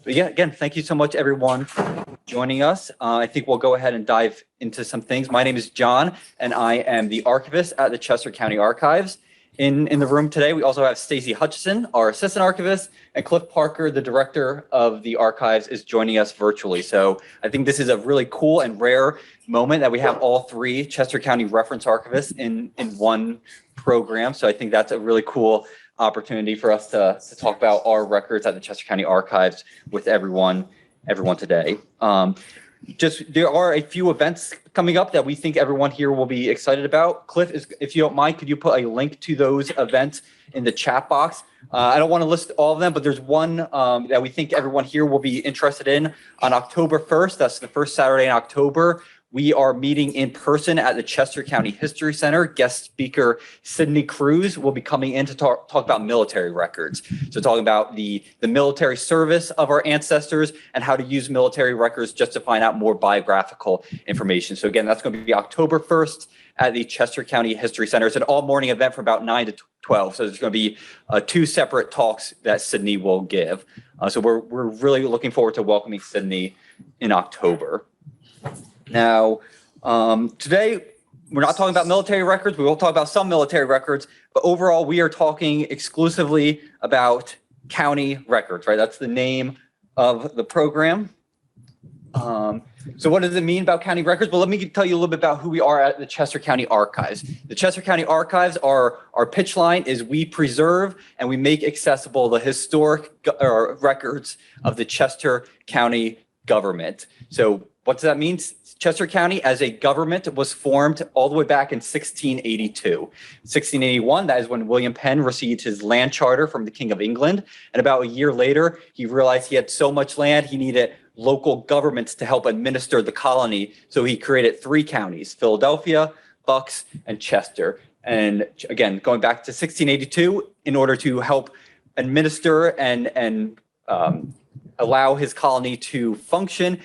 But yeah, again, thank you so much, everyone, for joining us. I think we'll go ahead and dive into some things. My name is John, and I am the archivist at the Chester County Archives. In the room today, we also have Stacy Hutchison, our assistant archivist, and Cliff Parker, the director of the archives, is joining us virtually. So I think this is a really cool and rare moment that we have all three Chester County reference archivists in one program. So I think that's a really cool opportunity for us to talk about our records at the Chester County Archives with everyone today. There are a few events coming up that we think everyone here will be excited about. Cliff, if you don't mind, could you put a link to those events in the chat box? I don't want to list all of them, but there's one that we think everyone here will be interested in on October 1st. That's the first Saturday in October. We are meeting in person at the Chester County History Center. Guest speaker Sydney Cruz will be coming in to talk about military records. So talking about the military service of our ancestors and how to use military records just to find out more biographical information. So again, that's going to be October 1st at the Chester County History Center. It's an all-morning event from about 9 to 12. So there's going to be two separate talks that Sydney will give. So we're really looking forward to welcoming Sydney in October. Now, today, we're not talking about military records. We will talk about some military records, but overall, we are talking exclusively about county records, right? That's the name of the program. So what does it mean about county records? Well, let me tell you a little bit about who we are at the Chester County Archives. The Chester County Archives, our pitch line is we preserve and we make accessible the historic records of the Chester County government. So what does that mean? Chester County as a government was formed all the way back in 1682. 1681, that is when William Penn received his land charter from the King of England. And about a year later, he realized he had so much land, he needed local governments to help administer the colony. So he created three counties, Philadelphia, Bucks, and Chester. And again, going back to 1682, in order to help administer and allow his colony to function,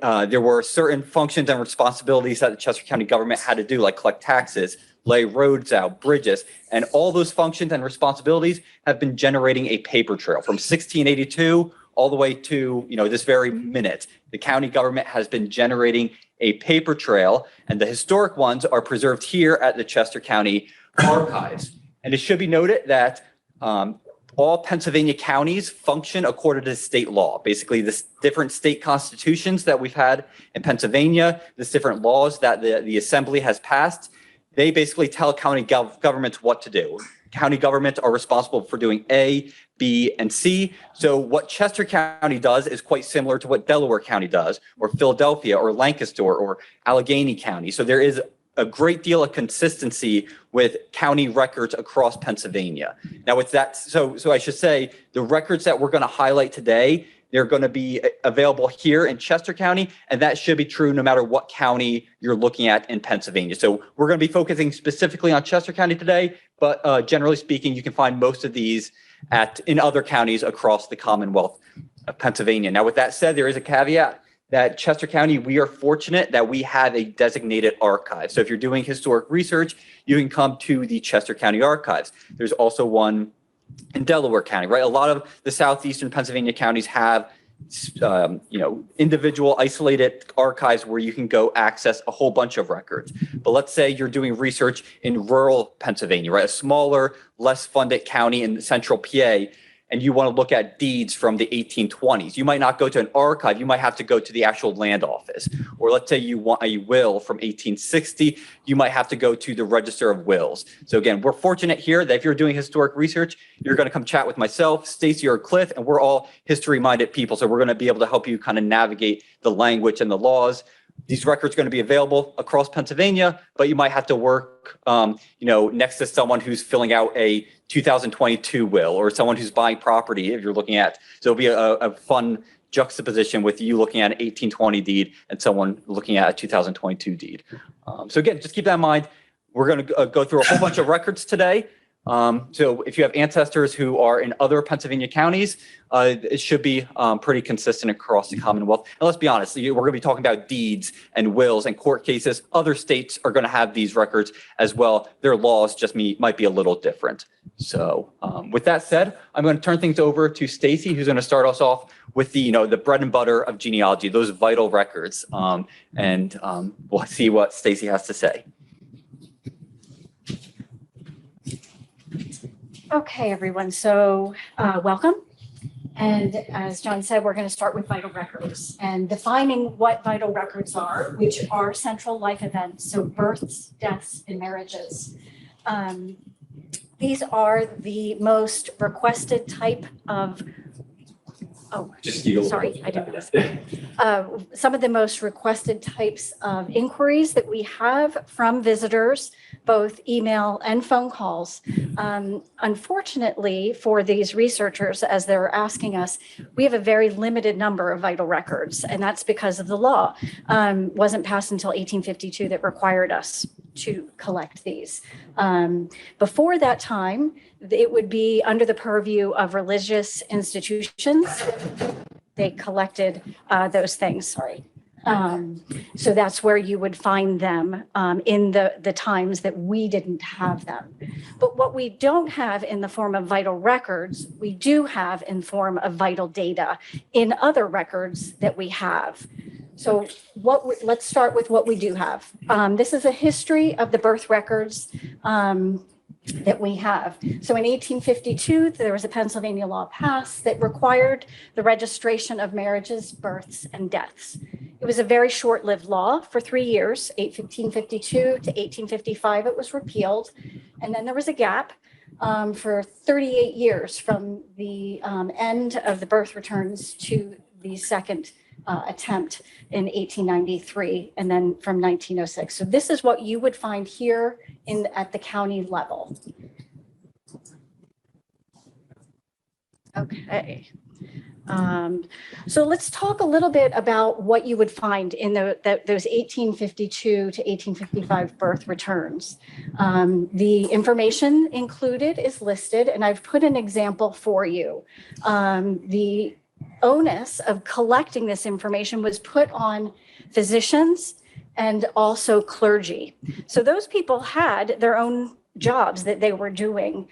there were certain functions and responsibilities that the Chester County government had to do, like collect taxes, lay roads out, bridges, and all those functions and responsibilities have been generating a paper trail from 1682 all the way to this very minute. The county government has been generating a paper trail, and the historic ones are preserved here at the Chester County Archives. And it should be noted that all Pennsylvania counties function according to state law. Basically, the different state constitutions that we've had in Pennsylvania, the different laws that the assembly has passed, they basically tell county governments what to do. County governments are responsible for doing A, B, and C. So what Chester County does is quite similar to what Delaware County does, or Philadelphia, or Lancaster, or Allegheny County. So there is a great deal of consistency with county records across Pennsylvania. Now with that, so I should say the records that we're going to highlight today, they're going to be available here in Chester County, and that should be true no matter what county you're looking at in Pennsylvania. So we're going to be focusing specifically on Chester County today, but generally speaking, you can find most of these in other counties across the Commonwealth of Pennsylvania. Now with that said, there is a caveat that Chester County, we are fortunate that we have a designated archive. So if you're doing historic research, you can come to the Chester County Archives. There's also one in Delaware County, right? A lot of the southeastern Pennsylvania counties have, individual isolated archives where you can go access a whole bunch of records. But let's say you're doing research in rural Pennsylvania, right? A smaller, less funded county in central PA, and you want to look at deeds from the 1820s. You might not go to an archive. You might have to go to the actual land office. Or let's say you want a will from 1860. You might have to go to the Register of Wills. So again, we're fortunate here that if you're doing historic research, you're going to come chat with myself, Stacy, or Cliff, and we're all history-minded people. So we're going to be able to help you kind of navigate the language and the laws. These records are going to be available across Pennsylvania, but you might have to work, next to someone who's filling out a 2022 will, or someone who's buying property if you're looking at. So it'll be a fun juxtaposition with you looking at an 1820 deed and someone looking at a 2022 deed. So again, just keep that in mind. We're going to go through a whole bunch of records today. So if you have ancestors who are in other Pennsylvania counties, it should be pretty consistent across the Commonwealth. And let's be honest, we're going to be talking about deeds and wills and court cases. Other states are going to have these records as well. Their laws just might be a little different. So with that said, I'm going to turn things over to Stacy, who's going to start us off with the bread and butter of genealogy, those vital records. And we'll see what Stacy has to say. Okay, everyone, so welcome. And as John said, we're going to start with vital records and defining what vital records are, which are central life events, so births, deaths, and marriages. These are the most requested type of sorry, I didn't know. Some of the most requested types of inquiries that we have from visitors, both email and phone calls. Unfortunately, for these researchers, as they're asking us, we have a very limited number of vital records, and that's because of the law. Wasn't passed until 1852 that required us to collect these. Before that time, it would be under the purview of religious institutions. They collected those things, sorry. So that's where you would find them in the times that we didn't have them. But what we don't have in the form of vital records, we do have in form of vital data in other records that we have. So let's start with what we do have. This is a history of the birth records that we have. So in 1852, there was a Pennsylvania law passed that required the registration of marriages, births, and deaths. It was a very short-lived law for 3 years, 1852 to 1855, it was repealed. And then there was a gap for 38 years from the end of the birth returns to the second attempt in 1893, and then from 1906. So this is what you would find here at the county level. Okay. So let's talk a little bit about what you would find in those 1852 to 1855 birth returns. The information included is listed, and I've put an example for you. The onus of collecting this information was put on physicians and also clergy. So those people had their own jobs that they were doing.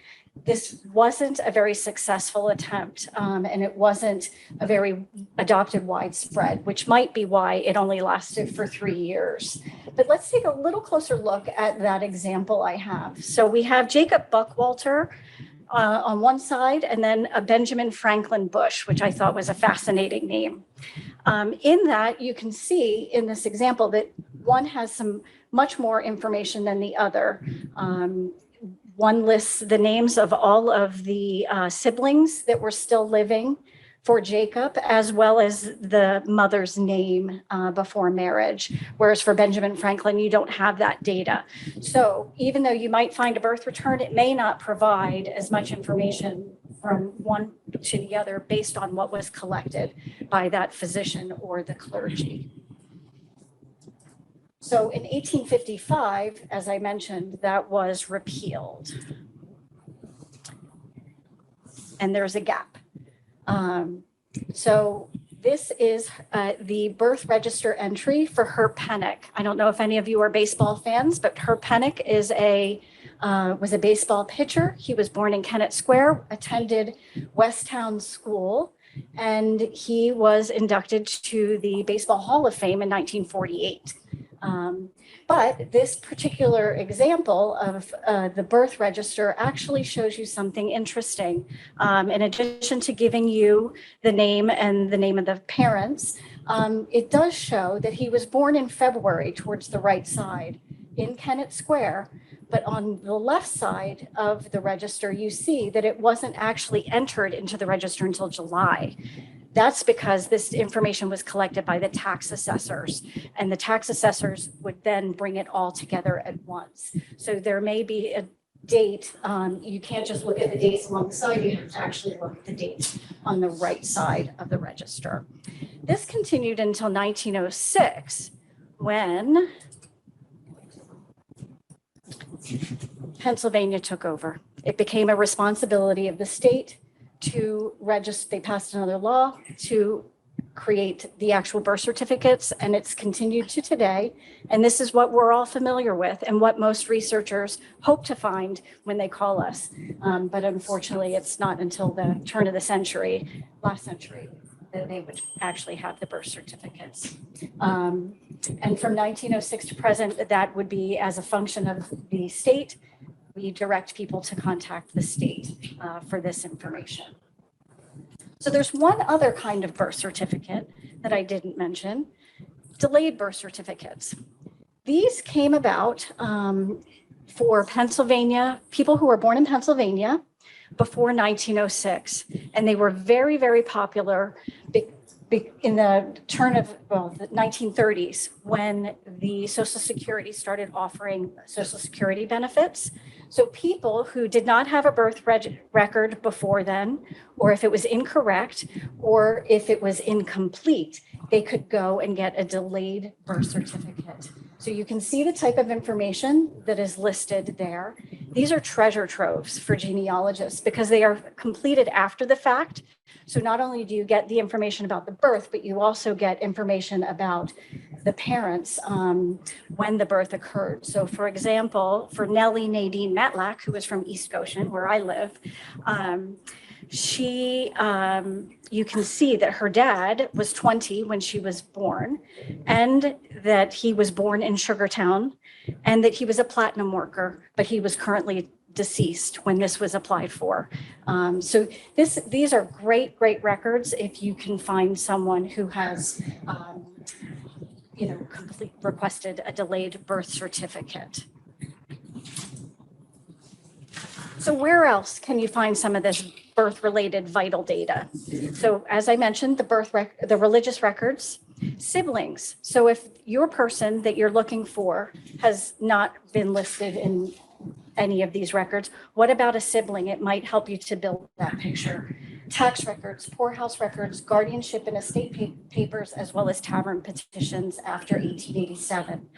This wasn't a very successful attempt, and it wasn't a very adopted widespread, which might be why it only lasted for 3 years. But let's take a little closer look at that example I have. So we have Jacob Buckwalter on one side, and then a Benjamin Franklin Bush, which I thought was a fascinating name. In that, you can see in this example that one has some much more information than the other. One lists the names of all of the siblings that were still living for Jacob, as well as the mother's name before marriage. Whereas for Benjamin Franklin, you don't have that data. So even though you might find a birth return, it may not provide as much information from one to the other based on what was collected by that physician or the clergy. So in 1855, as I mentioned, that was repealed. And there's a gap. So this is the birth register entry for Herb Pennock. I don't know if any of you are baseball fans, but Herb Pennock was a baseball pitcher. He was born in Kennett Square, attended Westtown School, and he was inducted to the Baseball Hall of Fame in 1948. But this particular example of the birth register actually shows you something interesting. In addition to giving you the name and the name of the parents, it does show that he was born in February towards the right side in Kennett Square. But on the left side of the register, you see that it wasn't actually entered into the register until July. That's because this information was collected by the tax assessors, and the tax assessors would then bring it all together at once. So there may be a date. You can't just look at the dates along the side. You have to actually look at the dates on the right side of the register. This continued until 1906, when Pennsylvania took over. it became a responsibility of the state to register. They passed another law to create the actual birth certificates, and it's continued to today. And this is what we're all familiar with and what most researchers hope to find when they call us. But unfortunately, it's not until the turn of the century, last century, that they would actually have the birth certificates. And from 1906 to present, that would be as a function of the state. We direct people to contact the state for this information. So there's one other kind of birth certificate that I didn't mention, delayed birth certificates. These came about for Pennsylvania, people who were born in Pennsylvania before 1906. And they were very, very popular in the turn of, the 1930s, when the Social Security started offering Social Security benefits. So people who did not have a birth record before then, or if it was incorrect, or if it was incomplete, they could go and get a delayed birth certificate. So you can see the type of information that is listed there. These are treasure troves for genealogists because they are completed after the fact. So not only do you get the information about the birth, but you also get information about the parents when the birth occurred. So for example, for Nellie Nadine Matlack, who is from East Goshen, where I live, you can see that her dad was 20 when she was born, and that he was born in Sugartown, and that he was a platinum worker, but he was currently deceased when this was applied for. So these are great records if you can find someone who has, requested a delayed birth certificate. So where else can you find some of this birth-related vital data? So as I mentioned, the religious records, siblings. So if your person that you're looking for has not been listed in any of these records, what about a sibling? It might help you to build that picture. Tax records, poorhouse records, guardianship and estate papers, as well as tavern petitions after 1887.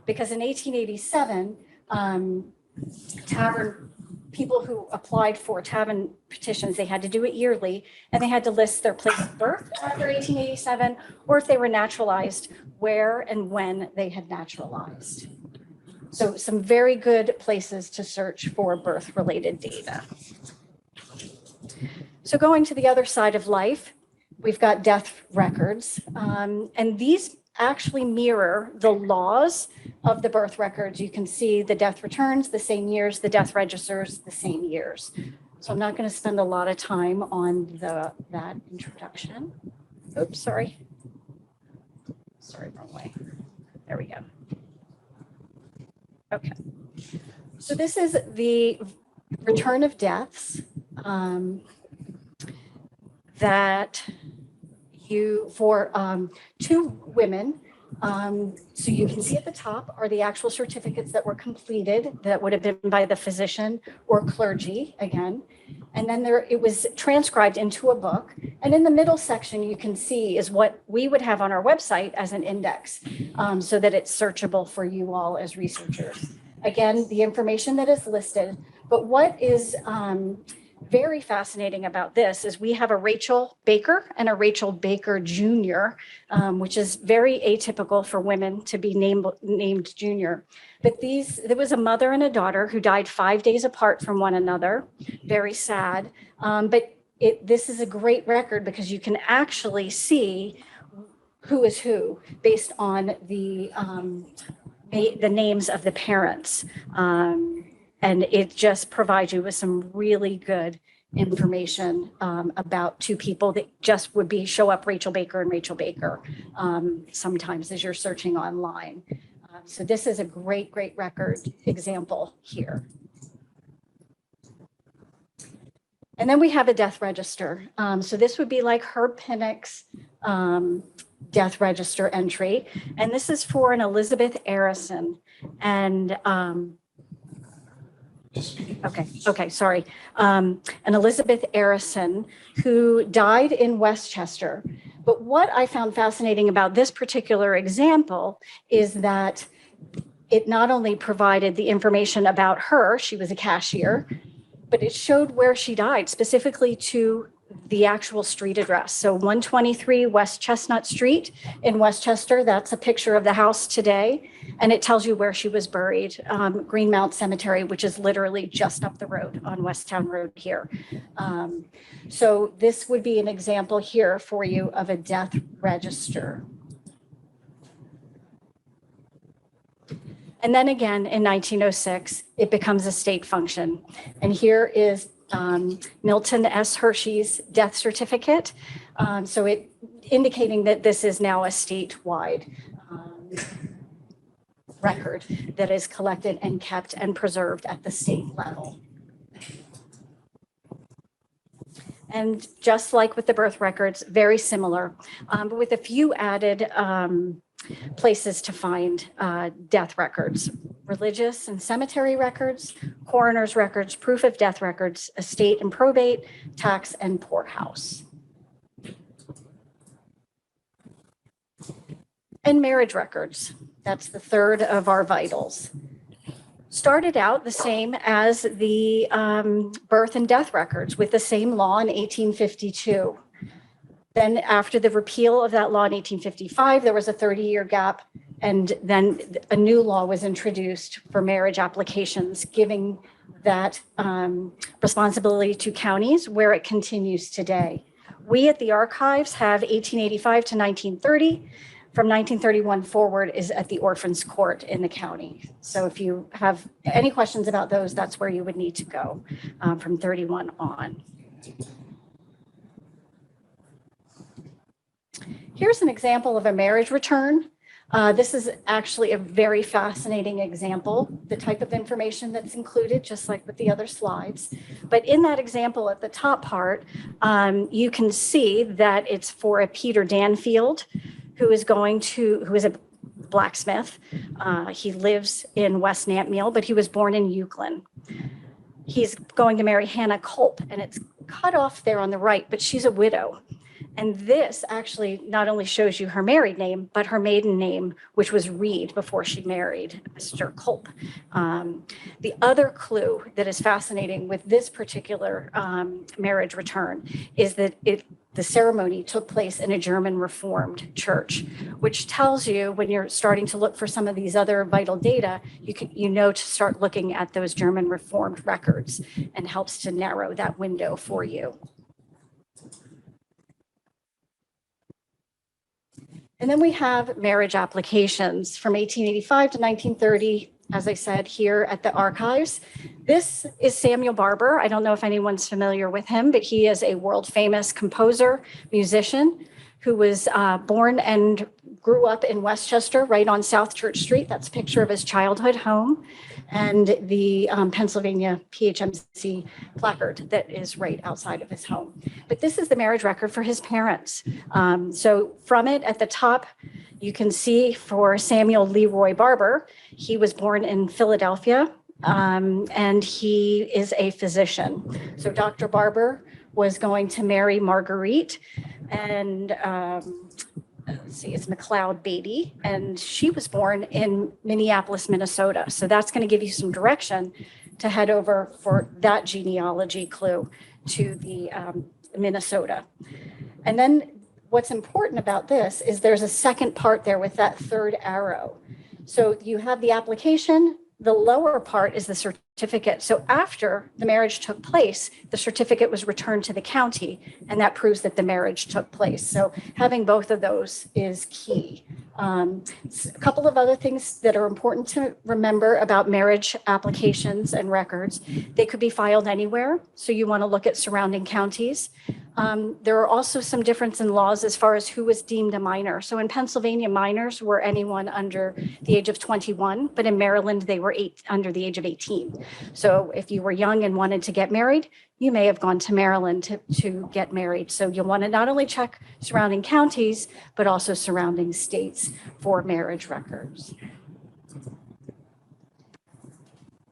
Because in 1887, tavern people who applied for tavern petitions, they had to do it yearly, and they had to list their place of birth after 1887, or if they were naturalized, where and when they had naturalized. So some very good places to search for birth-related data. So going to the other side of life, we've got death records, and these actually mirror the laws of the birth records. You can see the death returns the same years, the death registers the same years. So I'm not going to spend a lot of time on that introduction. Oops, sorry. Sorry, wrong way. There we go. Okay. So this is the return of deaths that for two women. So you can see at the top are the actual certificates that were completed that would have been by the physician or clergy again. And then it was transcribed into a book. And in the middle section, you can see is what we would have on our website as an index so that it's searchable for you all as researchers. Again, the information that is listed, but what is very fascinating about this is we have a Rachel Baker and a Rachel Baker Jr., which is very atypical for women to be named Junior. But there was a mother and a daughter who died 5 days apart from one another. Very sad. But this is a great record because you can actually see who is who based on the names of the parents. And it just provides you with some really good information about two people that just would show up Rachel Baker and Rachel Baker sometimes as you're searching online. So this is a great record example here. And then we have a death register. So this would be like Herb Pinnock's death register entry. And this is for an Elizabeth Arison. And Okay, sorry. An Elizabeth Arison who died in Westchester. But what I found fascinating about this particular example is that it not only provided the information about her, she was a cashier, but it showed where she died, specifically to the actual street address. So 123 West Chestnut Street in Westchester, that's a picture of the house today. And it tells you where she was buried, Greenmount Cemetery, which is literally just up the road on Westtown Road here. So this would be an example here for you of a death register. And then again, in 1906, it becomes a state function. And here is Milton S. Hershey's death certificate. So it indicating that this is now a statewide record that is collected and kept and preserved at the state level. And just like with the birth records, very similar, but with a few added places to find death records: religious and cemetery records, coroner's records, proof of death records, estate and probate, tax and poorhouse. And marriage records. That's the third of our vitals. Started out the same as the birth and death records with the same law in 1852. Then after the repeal of that law in 1855, there was a 30-year gap, and then a new law was introduced for marriage applications, giving that responsibility to counties, where it continues today. We at the archives have 1885 to 1930. From 1931 forward is at the Orphans Court in the county. So if you have any questions about those, that's where you would need to go from 31 on. Here's an example of a marriage return. This is actually a very fascinating example, the type of information that's included, just like with the other slides. But in that example at the top part, you can see that it's for a Peter Danfield, who is a blacksmith. He lives in West Nantmeal, but he was born in Euclid. He's going to marry Hannah Culp, and it's cut off there on the right, but she's a widow. And this actually not only shows you her married name, but her maiden name, which was Reed before she married Mr. Culp. The other clue that is fascinating with this particular marriage return is that the ceremony took place in a German Reformed church, which tells you when you're starting to look for some of these other vital data, you know to start looking at those German Reformed records, and helps to narrow that window for you. And then we have marriage applications from 1885 to 1930, as I said, here at the archives. This is Samuel Barber. I don't know if anyone's familiar with him, but he is a world famous composer, musician, who was born and grew up in Westchester, right on South Church Street. That's a picture of his childhood home, and the Pennsylvania PHMC placard that is right outside of his home. But this is the marriage record for his parents. So from it at the top, you can see for Samuel Leroy Barber, he was born in Philadelphia, and he is a physician. So Dr. Barber was going to marry Marguerite, and let's see, it's McLeod Beatty, and she was born in Minneapolis, Minnesota. So that's going to give you some direction to head over for that genealogy clue to the Minnesota. And then what's important about this is there's a second part there with that third arrow. So you have the application. The lower part is the certificate. So after the marriage took place, the certificate was returned to the county, and that proves that the marriage took place. So having both of those is key. A couple of other things that are important to remember about marriage applications and records. They could be filed anywhere, so you want to look at surrounding counties. There are also some difference in laws as far as who was deemed a minor. So in Pennsylvania, minors were anyone under the age of 21, but in Maryland, they were under the age of 18. So if you were young and wanted to get married, you may have gone to Maryland to get married. So you'll want to not only check surrounding counties, but also surrounding states for marriage records.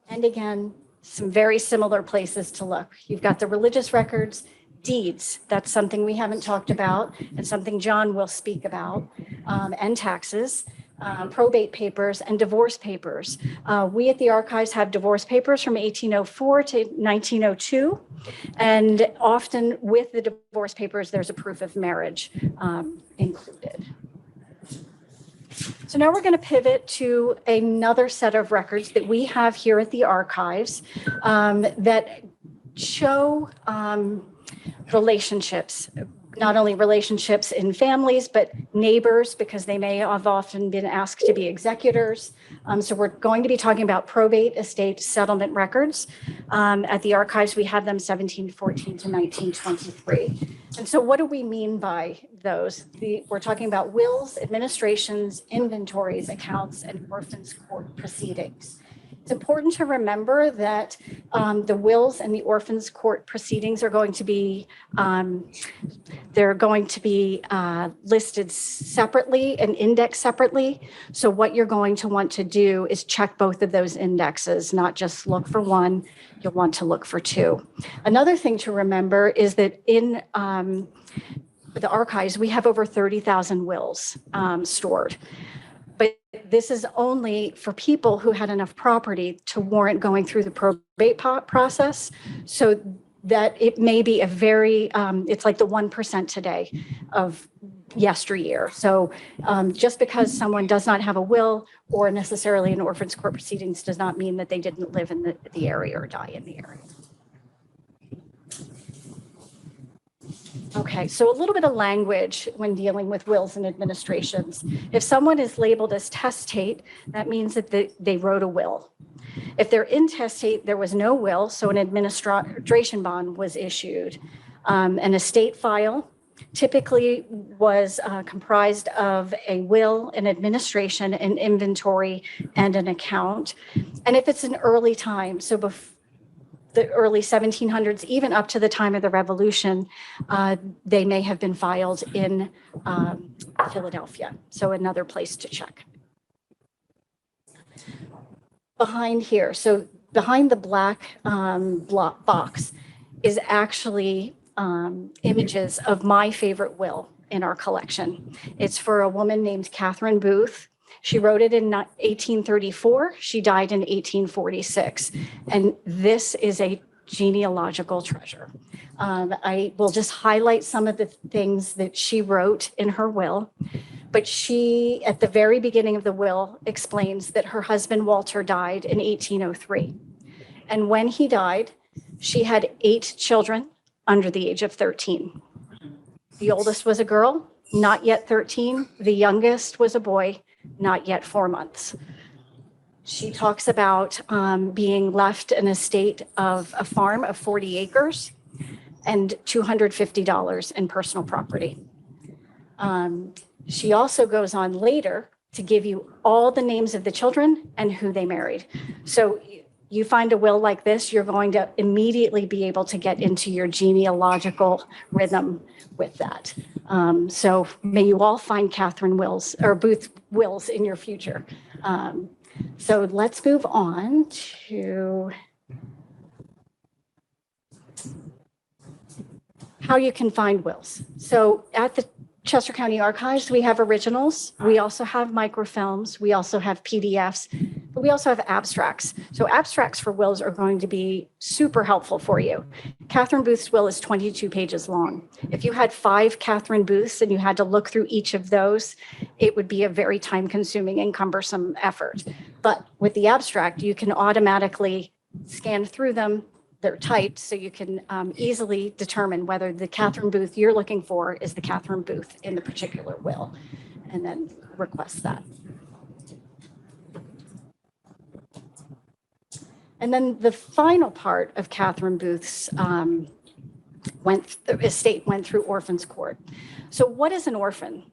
And again, some very similar places to look. You've got the religious records, deeds, that's something we haven't talked about and something John will speak about, and taxes. probate papers, and divorce papers. We at the archives have divorce papers from 1804 to 1902, and often with the divorce papers, there's a proof of marriage included. So now we're going to pivot to another set of records that we have here at the archives that show relationships, not only relationships in families, but neighbors, because they may have often been asked to be executors. So we're going to be talking about probate, estate, settlement records. At the archives, we have them 1714 to 1923. And so what do we mean by those? We're talking about wills, administrations, inventories, accounts, and orphans court proceedings. It's important to remember that the wills and the orphans court proceedings are going to be listed separately and indexed separately. So what you're going to want to do is check both of those indexes, not just look for one, you'll want to look for two. Another thing to remember is that in the archives, we have over 30,000 wills stored. But this is only for people who had enough property to warrant going through the probate process. So that it may be a very, it's like the 1% today of yesteryear. So just because someone does not have a will or necessarily an orphans court proceedings does not mean that they didn't live in the area or die in the area. Okay, so a little bit of language when dealing with wills and administrations. If someone is labeled as testate, that means that they wrote a will. If they're intestate, there was no will, so an administration bond was issued. An estate file typically was comprised of a will, an administration, an inventory, and an account. And if it's an early time, so before the early 1700s, even up to the time of the Revolution, they may have been filed in Philadelphia. So another place to check. Behind here, so behind the black box is actually images of my favorite will in our collection. It's for a woman named Catherine Booth. She wrote it in 1834. She died in 1846. And this is a genealogical treasure. I will just highlight some of the things that she wrote in her will. But she, at the very beginning of the will, explains that her husband, Walter, died in 1803. And when he died, she had 8 children under the age of 13. The oldest was a girl, not yet 13. The youngest was a boy, not yet 4 months. She talks about being left an estate of a farm of 40 acres and $250 in personal property. She also goes on later to give you all the names of the children and who they married. So you find a will like this, you're going to immediately be able to get into your genealogical rhythm with that. So may you all find Catherine wills or Booth wills in your future. So let's move on to how you can find wills. So at the Chester County Archives, we have originals. We also have microfilms. We also have PDFs, but we also have abstracts. So abstracts for wills are going to be super helpful for you. Catherine Booth's will is 22 pages long. If you had 5 Catherine Booths and you had to look through each of those, it would be a very time-consuming and cumbersome effort. But with the abstract, you can automatically scan through them. They're typed, so you can easily determine whether the Catherine Booth you're looking for is the Catherine Booth in the particular will, and then request that. And then the final part of Catherine Booth's estate went through orphans court. So what is an orphan?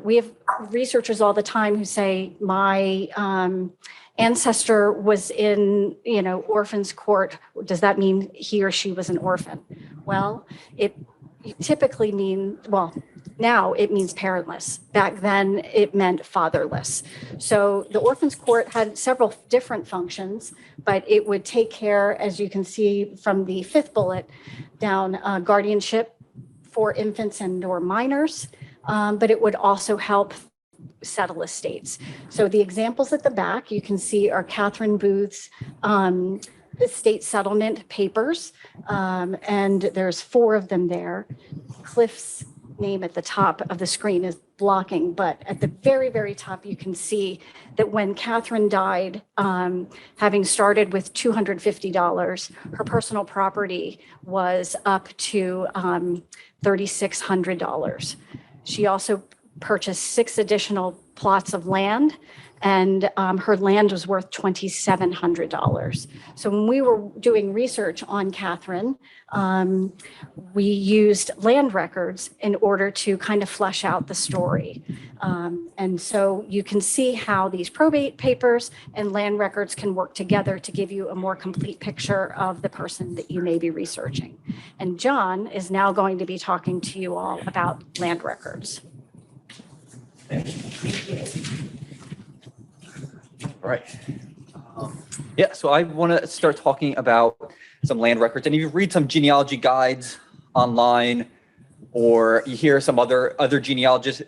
We have researchers all the time who say, my ancestor was in, orphans court. Does that mean he or she was an orphan? Well, it typically now it means parentless. Back then it meant fatherless. So the orphans court had several different functions, but it would take care, as you can see from the 5th bullet down, guardianship for infants and or minors, but it would also help settle estates. So the examples at the back you can see are Catherine Booth's estate settlement papers, and there's 4 of them there. Cliff's name at the top of the screen is blocking, but at the very, very top, you can see that when Catherine died, having started with $250, her personal property was up to $3,600. She also purchased 6 additional plots of land, and her land was worth $2,700. So when we were doing research on Catherine, we used land records in order to kind of flesh out the story. And so you can see how these probate papers and land records can work together to give you a more complete picture of the person that you may be researching. And John is now going to be talking to you all about land records. Right. Yeah, so I want to start talking about some land records. And if you read some genealogy guides online, or you hear some other genealogists,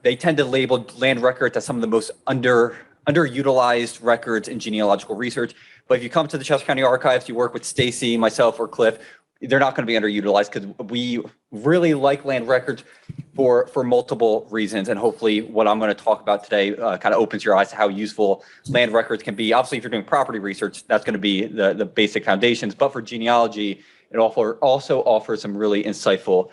they tend to label land records as some of the most underutilized records in genealogical research. But if you come to the Chester County Archives, you work with Stacy, myself, or Cliff, they're not going to be underutilized because we really like land records for multiple reasons. And hopefully what I'm going to talk about today kind of opens your eyes to how useful land records can be. Obviously, if you're doing property research, that's going to be the basic foundations. But for genealogy, it also offers some really insightful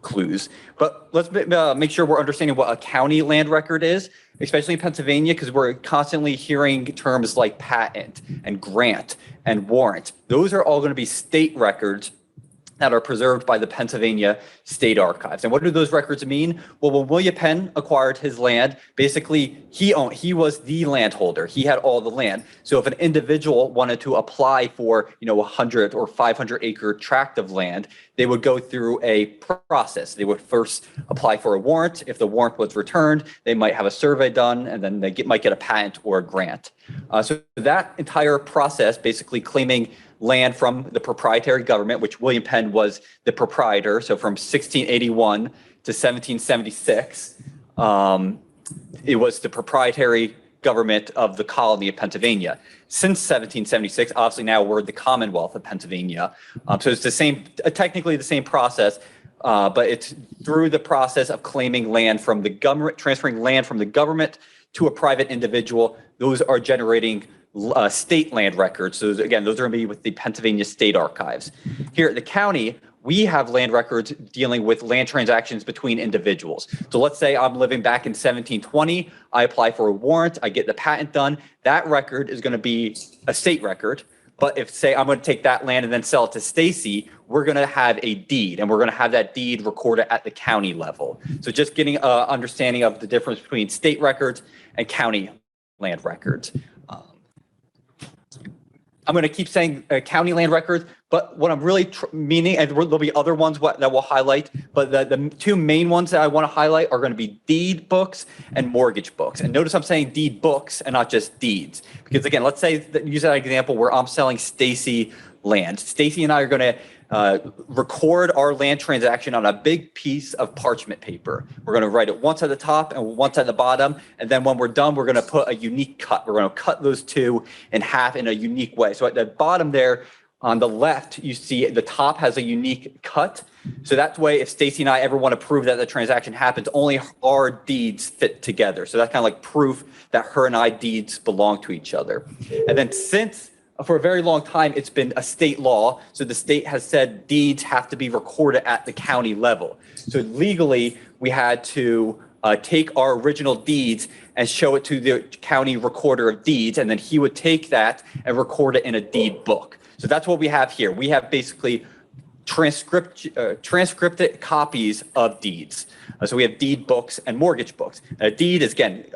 clues. But let's make sure we're understanding what a county land record is, especially in Pennsylvania, because we're constantly hearing terms like patent and grant and warrant. Those are all going to be state records that are preserved by the Pennsylvania State Archives. And what do those records mean? Well, when William Penn acquired his land, basically he was the landholder. He had all the land. So if an individual wanted to apply for, 100 or 500 acre tract of land, they would go through a process. They would first apply for a warrant. If the warrant was returned, they might have a survey done, and then they might get a patent or a grant. So that entire process, basically claiming land from the proprietary government, which William Penn was the proprietor. So from 1681 to 1776, it was the proprietary government of the colony of Pennsylvania. Since 1776, obviously now we're the Commonwealth of Pennsylvania. So it's technically the same process, but it's through the process of claiming land from the government, transferring land from the government to a private individual. Those are generating state land records. So again, those are going to be with the Pennsylvania State Archives. Here at the county, we have land records dealing with land transactions between individuals. So let's say I'm living back in 1720, I apply for a warrant, I get the patent done. That record is going to be a state record. But if, say, I'm going to take that land and then sell it to Stacy, we're going to have a deed, and we're going to have that deed recorded at the county level. So just getting an understanding of the difference between state records and county land records. I'm going to keep saying county land records, but what I'm really meaning, and there'll be other ones that we'll highlight, but the 2 main ones that I want to highlight are going to be deed books and mortgage books. And notice I'm saying deed books and not just deeds, because again, let's say use that example where I'm selling Stacy land. Stacy and I are going to record our land transaction on a big piece of parchment paper. We're going to write it once at the top and once at the bottom. And then when we're done, we're going to put a unique cut. We're going to cut those 2 in half in a unique way. So at the bottom there on the left, you see the top has a unique cut. So that way, if Stacy and I ever want to prove that the transaction happens, only our deeds fit together. So that's kind of like proof that her and I deeds belong to each other. And then since for a very long time, it's been a state law. So the state has said deeds have to be recorded at the county level. So legally, we had to take our original deeds and show it to the county recorder of deeds. And then he would take that and record it in a deed book. So that's what we have here. We have basically transcripted copies of deeds. So we have deed books and mortgage books. A deed is, again,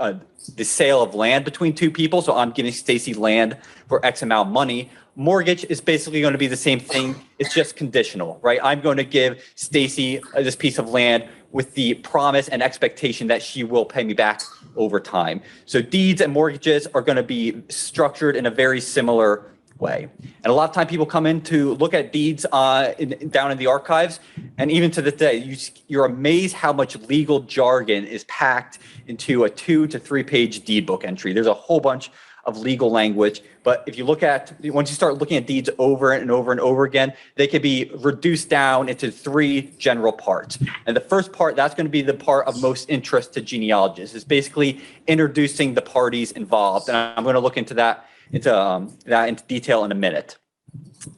the sale of land between 2 people. So I'm giving Stacy land for X amount of money. Mortgage is basically going to be the same thing. It's just conditional, right? I'm going to give Stacy this piece of land with the promise and expectation that she will pay me back over time. So deeds and mortgages are going to be structured in a very similar way. And a lot of time people come in to look at deeds down in the archives, and even to this day, you're amazed how much legal jargon is packed into a 2 to 3 page deed book entry. There's a whole bunch of legal language, but if you look at, once you start looking at deeds over and over and over again, they can be reduced down into 3 general parts. And the first part, that's going to be the part of most interest to genealogists. It's basically introducing the parties involved, and I'm going to look into that into detail in a minute.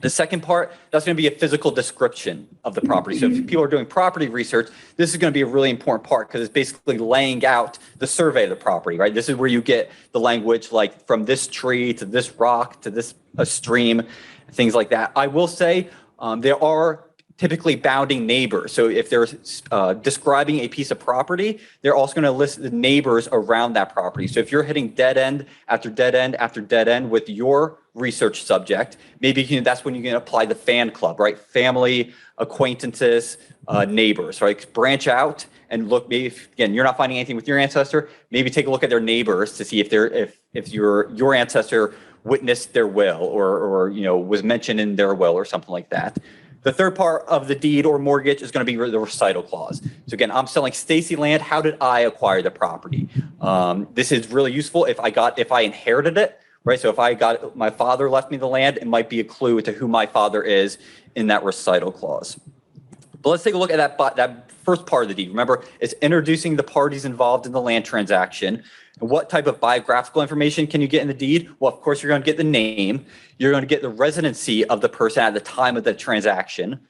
The second part, that's going to be a physical description of the property. So if people are doing property research, this is going to be a really important part because it's basically laying out the survey of the property, right? This is where you get the language like from this tree to this rock to this stream, things like that. I will say there are typically bounding neighbors. So if they're describing a piece of property, they're also going to list the neighbors around that property. So if you're hitting dead end after dead end after dead end with your research subject, maybe that's when you can apply the fan club, right? Family, acquaintances, neighbors, right? Branch out and look. Maybe again you're not finding anything with your ancestor, maybe take a look at their neighbors to see if your ancestor witnessed their will or was mentioned in their will or something like that. The third part of the deed or mortgage is going to be the recital clause. So again, I'm selling Stacy land. How did I acquire the property? This is really useful if I inherited it, right? So if my father left me the land, it might be a clue to who my father is in that recital clause. But let's take a look at that first part of the deed. Remember, it's introducing the parties involved in the land transaction. And what type of biographical information can you get in the deed? Well, of course, you're going to get the name. You're going to get the residency of the person at the time of the transaction.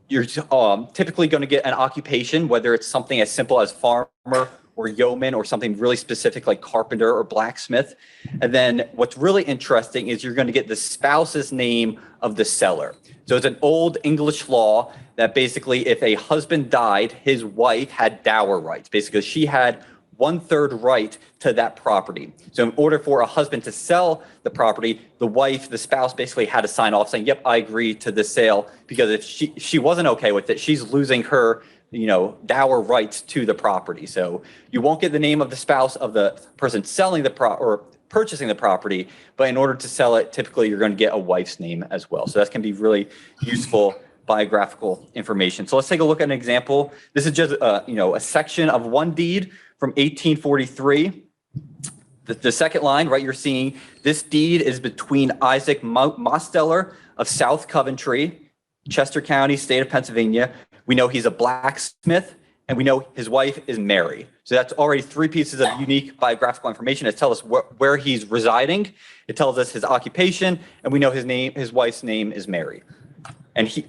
You're typically going to get an occupation, whether it's something as simple as farmer or yeoman or something really specific like carpenter or blacksmith. And then what's really interesting is you're going to get the spouse's name of the seller. So it's an old English law that basically if a husband died, his wife had dower rights. Basically, she had 1/3 right to that property. So in order for a husband to sell the property, the spouse basically had to sign off saying, yep, I agree to the sale, because if she wasn't okay with it, she's losing her dower rights to the property. So you won't get the name of the spouse of the person selling or purchasing the property, but in order to sell it, typically you're going to get a wife's name as well. So that can be really useful biographical information. So let's take a look at an example. This is just a section of one deed from 1843. The second line, right, you're seeing this deed is between Isaac Mosteller of South Coventry, Chester County, state of Pennsylvania. We know he's a blacksmith, and we know his wife is Mary. So that's already 3 pieces of unique biographical information. It tells us where he's residing. It tells us his occupation, and we know his wife's name is Mary. And he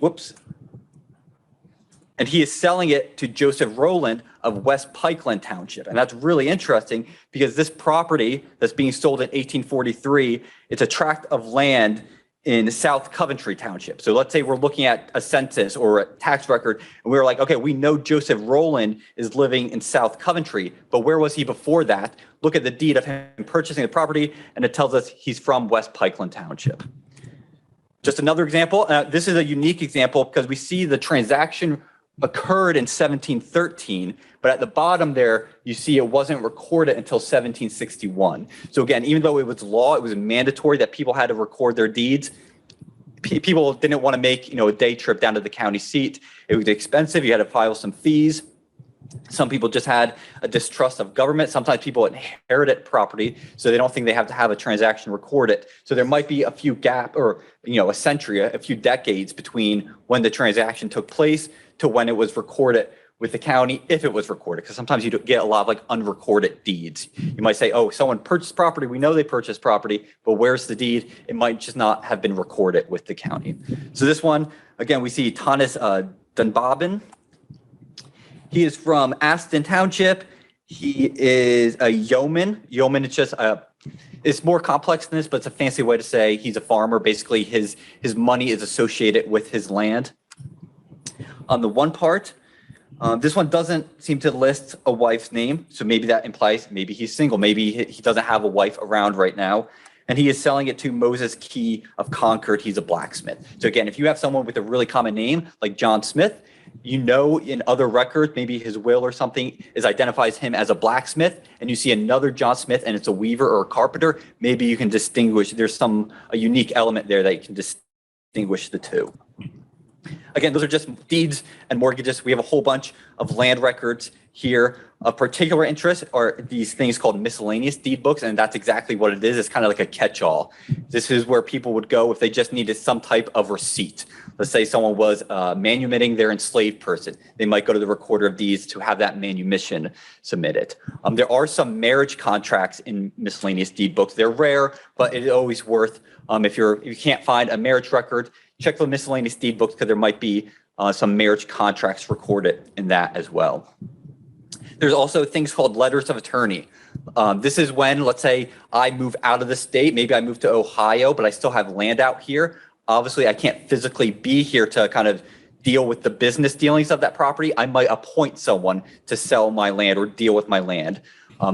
is selling it to Joseph Rowland of West Pikeland Township. And that's really interesting because this property that's being sold in 1843, it's a tract of land in South Coventry Township. So let's say we're looking at a census or a tax record, and we're like, okay, we know Joseph Rowland is living in South Coventry, but where was he before that? Look at the deed of him purchasing the property, and it tells us he's from West Pikeland Township. Just another example. This is a unique example because we see the transaction occurred in 1713, but at the bottom there, you see it wasn't recorded until 1761. So again, even though it was law, it was mandatory that people had to record their deeds. People didn't want to make, a day trip down to the county seat. It was expensive. You had to file some fees. Some people just had a distrust of government. Sometimes people inherited property, so they don't think they have to have a transaction recorded. So there might be a few a century, a few decades between when the transaction took place to when it was recorded with the county, if it was recorded, because sometimes you get a lot of unrecorded deeds. You might say, oh, someone purchased property. We know they purchased property, but where's the deed? It might just not have been recorded with the county. So this one, again, we see Thomas Dunbobbin. He is from Aston Township. He is a yeoman. Yeoman is just it's more complex than this, but it's a fancy way to say he's a farmer. Basically, his money is associated with his land. On the one part, this one doesn't seem to list a wife's name, so maybe that implies maybe he's single. Maybe he doesn't have a wife around right now, and he is selling it to Moses Key of Concord. He's a blacksmith. So again, if you have someone with a really common name like John Smith, you know, in other records, maybe his will or something identifies him as a blacksmith, and you see another John Smith and it's a weaver or a carpenter, maybe you can distinguish, there's a unique element there that you can distinguish the two. Again, those are just deeds and mortgages. We have a whole bunch of land records here. Of particular interest are these things called miscellaneous deed books, and that's exactly what it is. It's kind of like a catch-all. This is where people would go if they just needed some type of receipt. Let's say someone was manumitting their enslaved person. They might go to the recorder of deeds to have that manumission submitted. There are some marriage contracts in miscellaneous deed books. They're rare, but it is always worth, if you can't find a marriage record, check the miscellaneous deed books because there might be some marriage contracts recorded in that as well. There's also things called letters of attorney. This is when, let's say, I move out of the state. Maybe I move to Ohio, but I still have land out here. Obviously, I can't physically be here to kind of deal with the business dealings of that property. I might appoint someone to sell my land or deal with my land.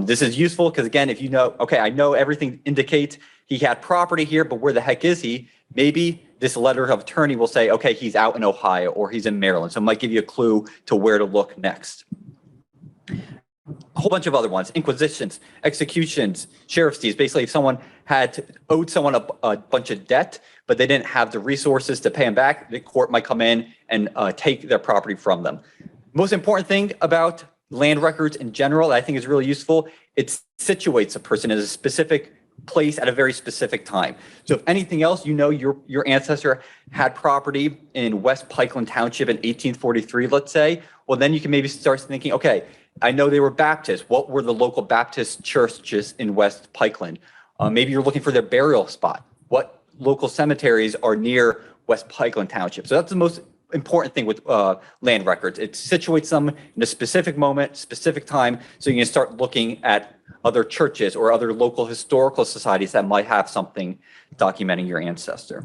This is useful because, again, if you know, okay, I know everything indicates he had property here, but where the heck is he? Maybe this letter of attorney will say, okay, he's out in Ohio or he's in Maryland. So it might give you a clue to where to look next. A whole bunch of other ones, inquisitions, executions, sheriff's deeds. Basically, if someone owed someone a bunch of debt, but they didn't have the resources to pay them back, the court might come in and take their property from them. Most important thing about land records in general that I think is really useful, it situates a person in a specific place at a very specific time. So if anything else, you know your ancestor had property in West Pikeland Township in 1843, let's say, well, then you can maybe start thinking, okay, I know they were Baptist. What were the local Baptist churches in West Pikeland? Maybe you're looking for their burial spot. What local cemeteries are near West Pikeland Township? So that's the most important thing with land records. It situates them in a specific moment, specific time, so you can start looking at other churches or other local historical societies that might have something documenting your ancestor.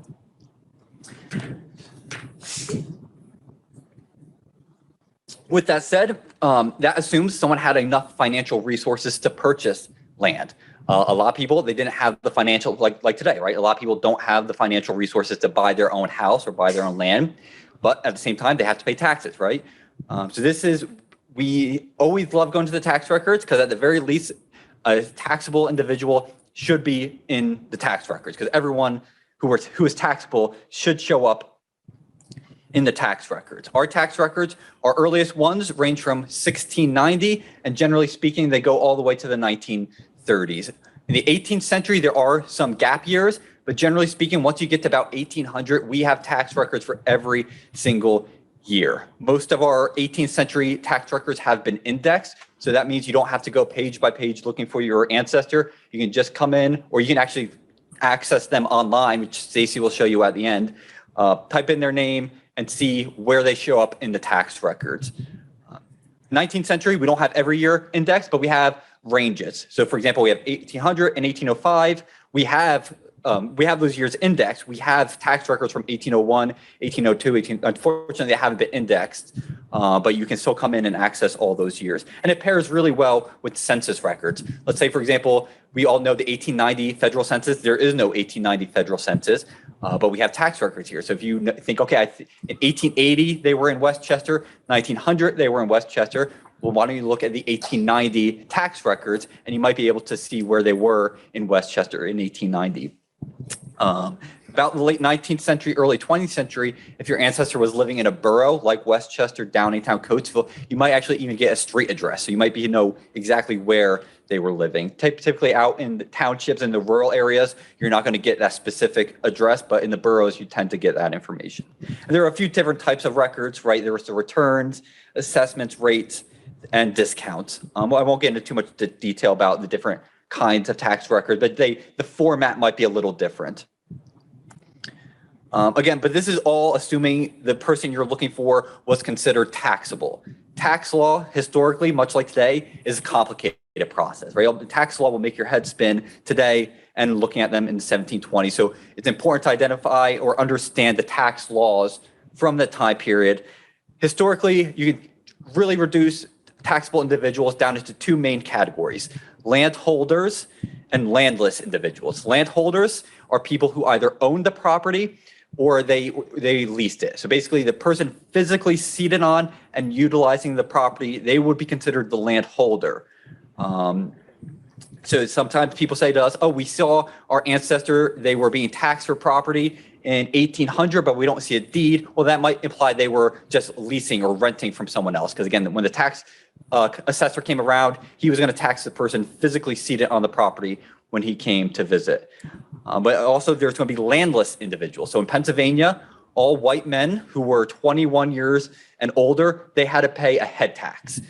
With that said, that assumes someone had enough financial resources to purchase land. A lot of people, they didn't have the financial, like today, right? A lot of people don't have the financial resources to buy their own house or buy their own land, but at the same time, they have to pay taxes, right? We always love going to the tax records because at the very least, a taxable individual should be in the tax records because everyone who is taxable should show up in the tax records. Our tax records, our earliest ones range from 1690, and generally speaking, they go all the way to the 1930s. In the 18th century, there are some gap years, but generally speaking, once you get to about 1800, we have tax records for every single year. Most of our 18th century tax records have been indexed, so that means you don't have to go page by page looking for your ancestor. You can just come in, or you can actually access them online, which Stacy will show you at the end. Type in their name and see where they show up in the tax records. 19th century, we don't have every year indexed, but we have ranges. So for example, we have 1800 and 1805. We have those years indexed. We have tax records from 1801, 1802, unfortunately, they haven't been indexed, but you can still come in and access all those years. And it pairs really well with census records. Let's say, for example, we all know the 1890 federal census. There is no 1890 federal census, but we have tax records here. So if you think, okay, in 1880, they were in Westchester, 1900, they were in Westchester. Well, why don't you look at the 1890 tax records, and you might be able to see where they were in Westchester in 1890. About the late 19th century, early 20th century, if your ancestor was living in a borough like Westchester, Downingtown, Coatesville, you might actually even get a street address. So you might know exactly where they were living. Typically out in the townships and the rural areas, you're not going to get that specific address, but in the boroughs, you tend to get that information. And there are a few different types of records, right? There was the returns, assessments, rates, and discounts. I won't get into too much detail about the different kinds of tax records, but the format might be a little different. Again, but this is all assuming the person you're looking for was considered taxable. Tax law, historically, much like today, is a complicated process, right? Tax law will make your head spin today and looking at them in 1720. So it's important to identify or understand the tax laws from that time period. Historically, you can really reduce taxable individuals down into two main categories: landholders and landless individuals. Landholders are people who either own the property, or they leased it. So basically the person physically seated on and utilizing the property, they would be considered the landholder. So sometimes people say to us, oh, we saw our ancestor, they were being taxed for property in 1800, but we don't see a deed. Well, that might imply they were just leasing or renting from someone else. Because again, when the tax assessor came around, he was going to tax the person physically seated on the property when he came to visit. But also there's going to be landless individuals. So in Pennsylvania, all white men who were 21 years and older, they had to pay a head tax.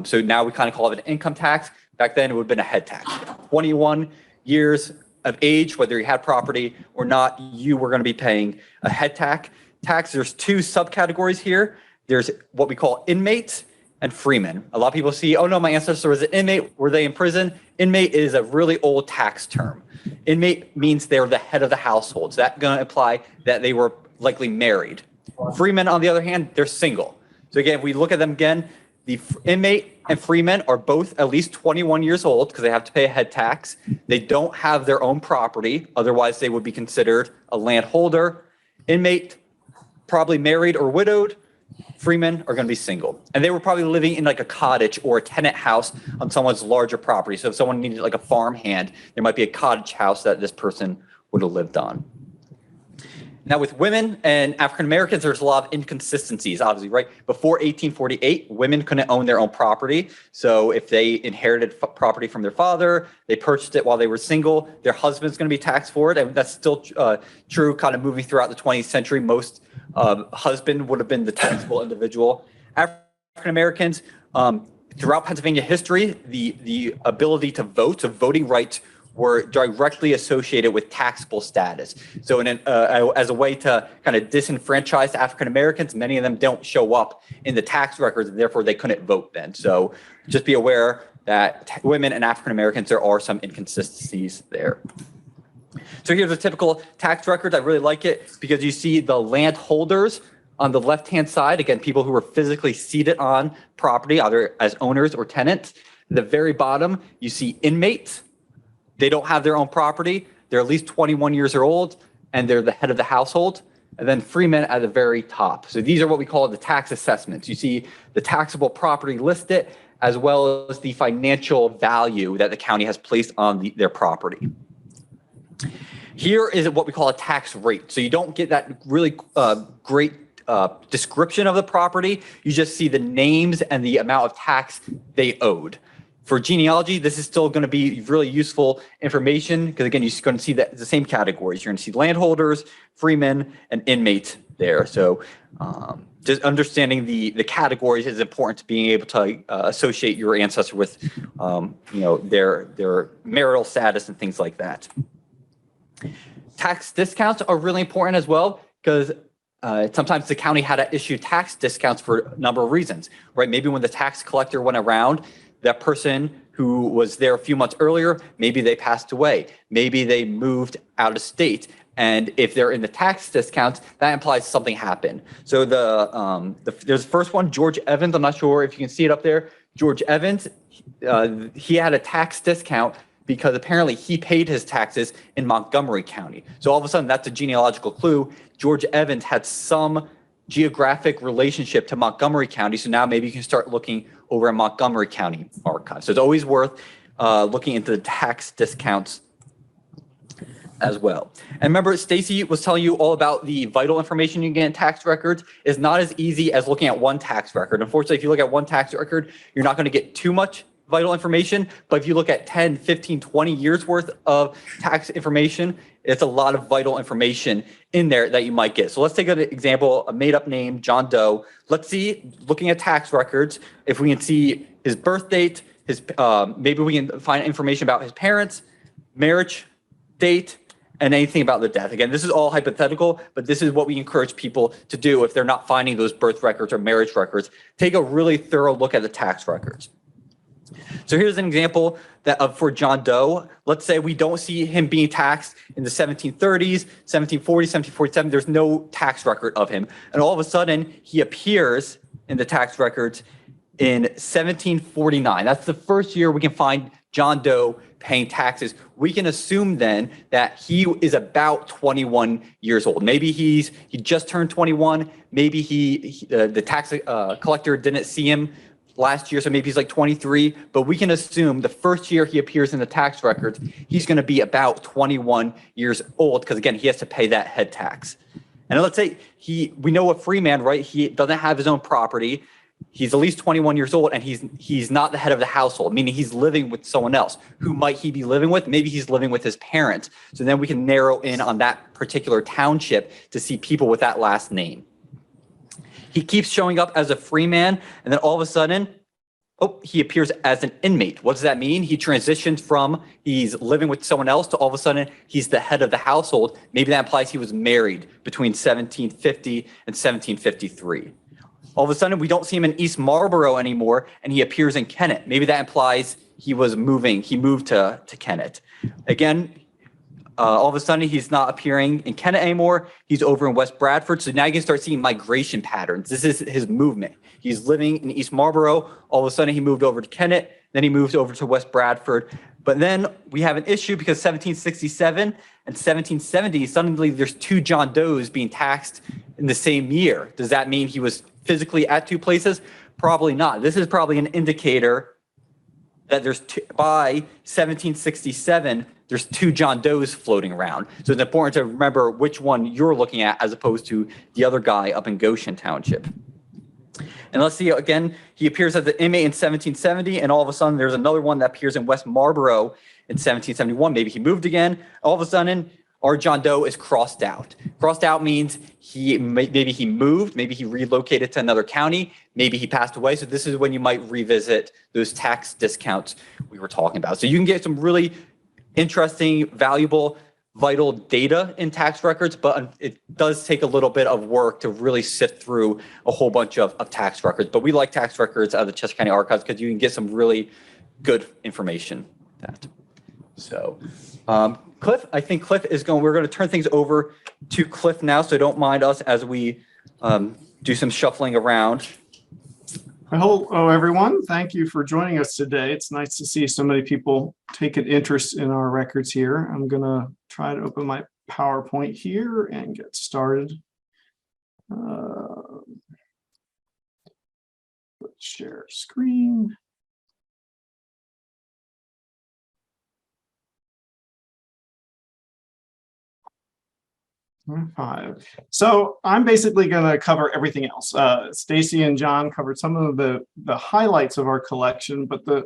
So now we kind of call it an income tax. Back then, it would have been a head tax. 21 years of age, whether you had property or not, you were going to be paying a head tax. There's two subcategories here. There's what we call inmates and freemen. A lot of people see, oh no, my ancestor was an inmate. Were they in prison? Inmate is a really old tax term. Inmate means they're the head of the household. So that's going to imply that they were likely married. Freemen, on the other hand, they're single. So again, if we look at them again, the inmate and freemen are both at least 21 years old because they have to pay a head tax. They don't have their own property. Otherwise, they would be considered a landholder. Inmate, probably married or widowed. Freemen are going to be single. And they were probably living in like a cottage or a tenant house on someone's larger property. So if someone needed like a farm hand, there might be a cottage house that this person would have lived on. Now with women and African Americans, there's a lot of inconsistencies, obviously, right? Before 1848, women couldn't own their own property. So if they inherited property from their father, they purchased it while they were single, their husband's going to be taxed for it. And that's still true kind of moving throughout the 20th century. Most husband would have been the taxable individual. African Americans, throughout Pennsylvania history, the ability to vote, so voting rights, were directly associated with taxable status. So as a way to kind of disenfranchise African Americans, many of them don't show up in the tax records, and therefore they couldn't vote then. So just be aware that women and African Americans, there are some inconsistencies there. So here's a typical tax record. I really like it because you see the landholders on the left-hand side, again, people who were physically seated on property, either as owners or tenants. At the very bottom, you see inmates. They don't have their own property. They're at least 21 years old, and they're the head of the household. And then freemen at the very top. So these are what we call the tax assessments. You see the taxable property listed, as well as the financial value that the county has placed on their property. Here is what we call a tax rate. So you don't get that really great description of the property. You just see the names and the amount of tax they owed. For genealogy, this is still going to be really useful information because, again, you're going to see the same categories. You're going to see landholders, freemen, and inmates there. So just understanding the categories is important to being able to associate your ancestor with, their marital status and things like that. Tax discounts are really important as well because sometimes the county had to issue tax discounts for a number of reasons, right? Maybe when the tax collector went around, that person who was there a few months earlier, maybe they passed away. Maybe they moved out of state. And if they're in the tax discounts, that implies something happened. So there's the first one, George Evans. I'm not sure if you can see it up there. George Evans, he had a tax discount because apparently he paid his taxes in Montgomery County. So all of a sudden, that's a genealogical clue. George Evans had some geographic relationship to Montgomery County. So now maybe you can start looking over at Montgomery County archives. So it's always worth looking into the tax discounts as well. And remember, Stacy was telling you all about the vital information you get in tax records. It's not as easy as looking at one tax record. Unfortunately, if you look at one tax record, you're not going to get too much vital information. But if you look at 10, 15, 20 years worth of tax information, it's a lot of vital information in there that you might get. So let's take an example, a made up name, John Doe. Let's see, looking at tax records, if we can see his birth date, maybe we can find information about his parents, marriage date, and anything about the death. Again, this is all hypothetical, but this is what we encourage people to do if they're not finding those birth records or marriage records. Take a really thorough look at the tax records. So here's an example for John Doe. Let's say we don't see him being taxed in the 1730s, 1740s, 1747. There's no tax record of him. And all of a sudden, he appears in the tax records in 1749. That's the first year we can find John Doe paying taxes, we can assume then that he is about 21 years old. Maybe he just turned 21. Maybe the tax collector didn't see him last year, so maybe he's like 23. But we can assume the first year he appears in the tax records, he's going to be about 21 years old because, again, he has to pay that head tax. And let's say we know a free man, right? He doesn't have his own property. He's at least 21 years old, and he's not the head of the household, meaning he's living with someone else. Who might he be living with? Maybe he's living with his parents. So then we can narrow in on that particular township to see people with that last name. He keeps showing up as a free man, and then all of a sudden, he appears as an inmate. What does that mean? He transitions from he's living with someone else to all of a sudden he's the head of the household. Maybe that implies he was married between 1750 and 1753. All of a sudden, we don't see him in East Marlborough anymore, and he appears in Kennet. Maybe that implies he moved to Kennet. Again, all of a sudden, he's not appearing in Kennet anymore. He's over in West Bradford. So now you can start seeing migration patterns. This is his movement. He's living in East Marlborough. All of a sudden, he moved over to Kennet. Then he moved over to West Bradford. But then we have an issue because 1767 and 1770, suddenly there's two John Does being taxed in the same year. Does that mean he was physically at two places? Probably not. This is probably an indicator that by 1767, there's two John Does floating around. So it's important to remember which one you're looking at as opposed to the other guy up in Goshen Township. And let's see, again, he appears as an inmate in 1770, and all of a sudden there's another one that appears in West Marlborough in 1771. Maybe he moved again. All of a sudden, our John Doe is crossed out. Crossed out means maybe he moved, maybe he relocated to another county, maybe he passed away. So this is when you might revisit those tax discounts we were talking about. So you can get some really interesting, valuable, vital data in tax records, but it does take a little bit of work to really sift through a whole bunch of tax records. But we like tax records out of the Chester County Archives because you can get some really good information with that. So Cliff, I think we're going to turn things over to Cliff now, so don't mind us as we do some shuffling around. Hello, everyone. Thank you for joining us today. It's nice to see so many people take an interest in our records here. I'm going to try to open my PowerPoint here and get started. Let's share screen. Five. So I'm basically going to cover everything else. Stacy and John covered some of the highlights of our collection, but the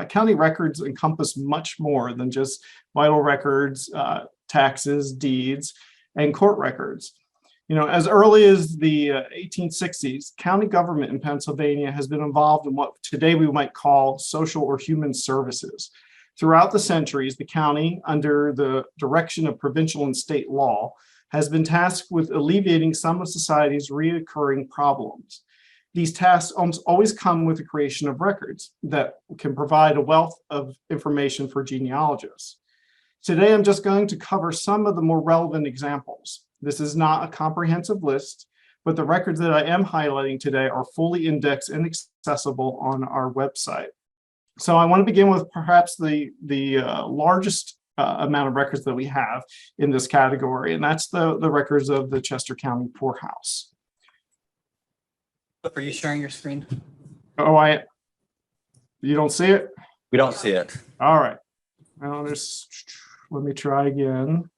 county records encompass much more than just vital records, taxes, deeds, and court records. You know, as early as the 1860s, county government in Pennsylvania has been involved in what today we might call social or human services. Throughout the centuries, the county, under the direction of provincial and state law, has been tasked with alleviating some of society's recurring problems. These tasks almost always come with the creation of records that can provide a wealth of information for genealogists. Today, I'm just going to cover some of the more relevant examples. This is not a comprehensive list, but the records that I am highlighting today are fully indexed and accessible on our website. So I want to begin with perhaps the largest amount of records that we have in this category, and that's the records of the Chester County Poorhouse. Are you sharing your screen? Oh, you don't see it? We don't see it. All right. Well, let me try again.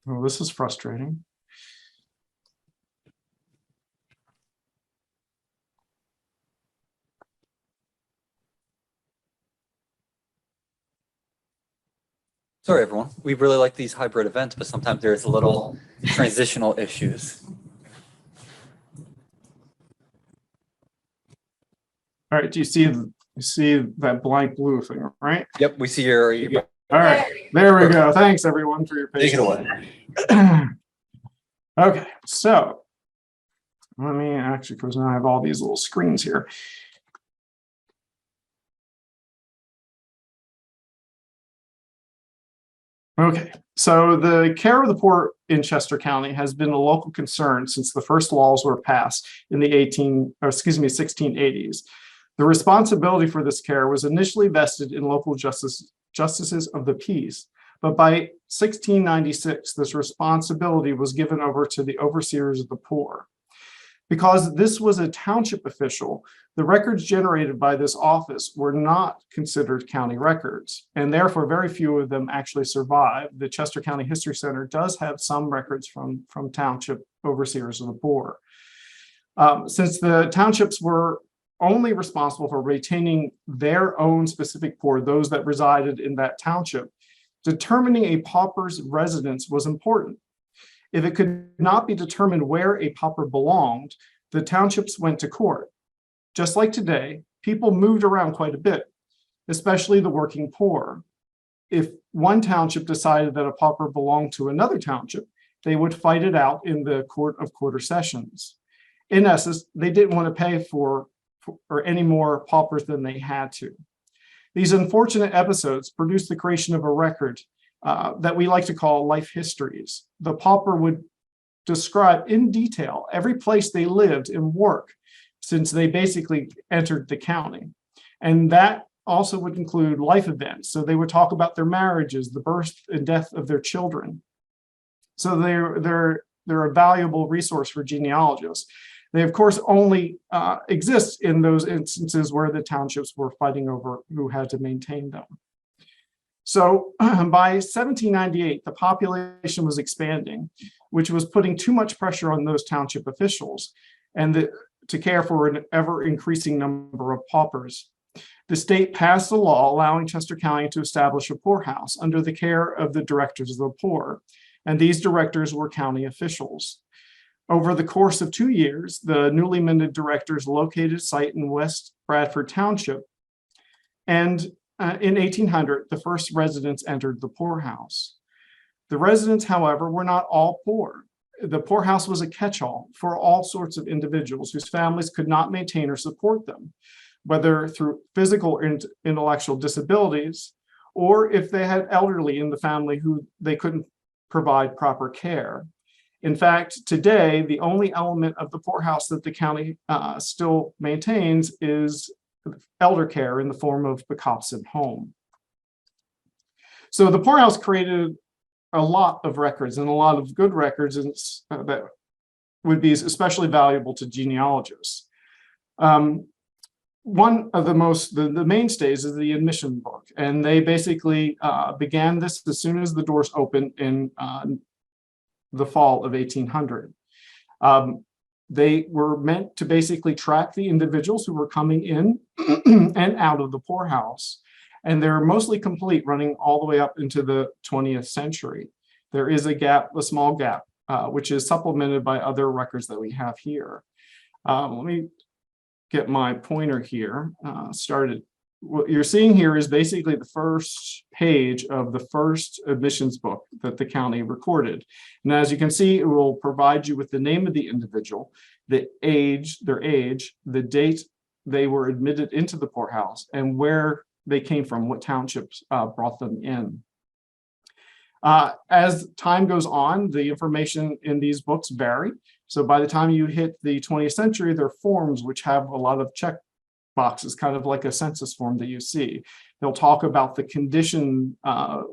Oh, this is frustrating. Sorry, everyone. We really like these hybrid events, but sometimes there's a little transitional issues. All right. Do you see that blank blue thing, right? Yep, we see your All right. There we go. Thanks, everyone, for your patience. Take it away. Okay. So let me actually, because now I have all these little screens here. Okay, so the care of the poor in Chester County has been a local concern since the first laws were passed in the 1680s. The responsibility for this care was initially vested in local justices of the peace, but by 1696, this responsibility was given over to the overseers of the poor. Because this was a township official, the records generated by this office were not considered county records, and therefore very few of them actually survive. The Chester County History Center does have some records from township overseers of the poor. Since the townships were only responsible for retaining their own specific poor, those that resided in that township, determining a pauper's residence was important. If it could not be determined where a pauper belonged, the townships went to court. Just like today, people moved around quite a bit, especially the working poor. If one township decided that a pauper belonged to another township, they would fight it out in the court of quarter sessions. In essence, they didn't want to pay for any more paupers than they had to. These unfortunate episodes produced the creation of a record that we like to call life histories. The pauper would describe in detail every place they lived and worked since they basically entered the county. And that also would include life events. So they would talk about their marriages, the birth and death of their children. So they're a valuable resource for genealogists. They, of course, only exist in those instances where the townships were fighting over who had to maintain them. So by 1798, the population was expanding, which was putting too much pressure on those township officials and to care for an ever-increasing number of paupers. The state passed a law allowing Chester County to establish a poorhouse under the care of the directors of the poor, and these directors were county officials. Over the course of 2 years, the newly minted directors located a site in West Bradford Township, and in 1800, the first residents entered the poorhouse. The residents, however, were not all poor. The poorhouse was a catch-all for all sorts of individuals whose families could not maintain or support them, whether through physical or intellectual disabilities, or if they had elderly in the family who they couldn't provide proper care. In fact, today, the only element of the poorhouse that the county still maintains is elder care in the form of the Copson home. So the poorhouse created a lot of records and a lot of good records that would be especially valuable to genealogists. One of the mainstays is the admission book, and they basically began this as soon as the doors opened in the fall of 1800. They were meant to basically track the individuals who were coming in and out of the poorhouse. And they're mostly complete, running all the way up into the 20th century. There is a gap, a small gap, which is supplemented by other records that we have here. Let me get my pointer here started. What you're seeing here is basically the first page of the first admissions book that the county recorded. And as you can see, it will provide you with the name of the individual, the age, their age, the date they were admitted into the poorhouse, and where they came from, what townships brought them in. As time goes on, the information in these books vary. So by the time you hit the 20th century, there are forms which have a lot of check boxes, kind of like a census form that you see. They'll talk about the condition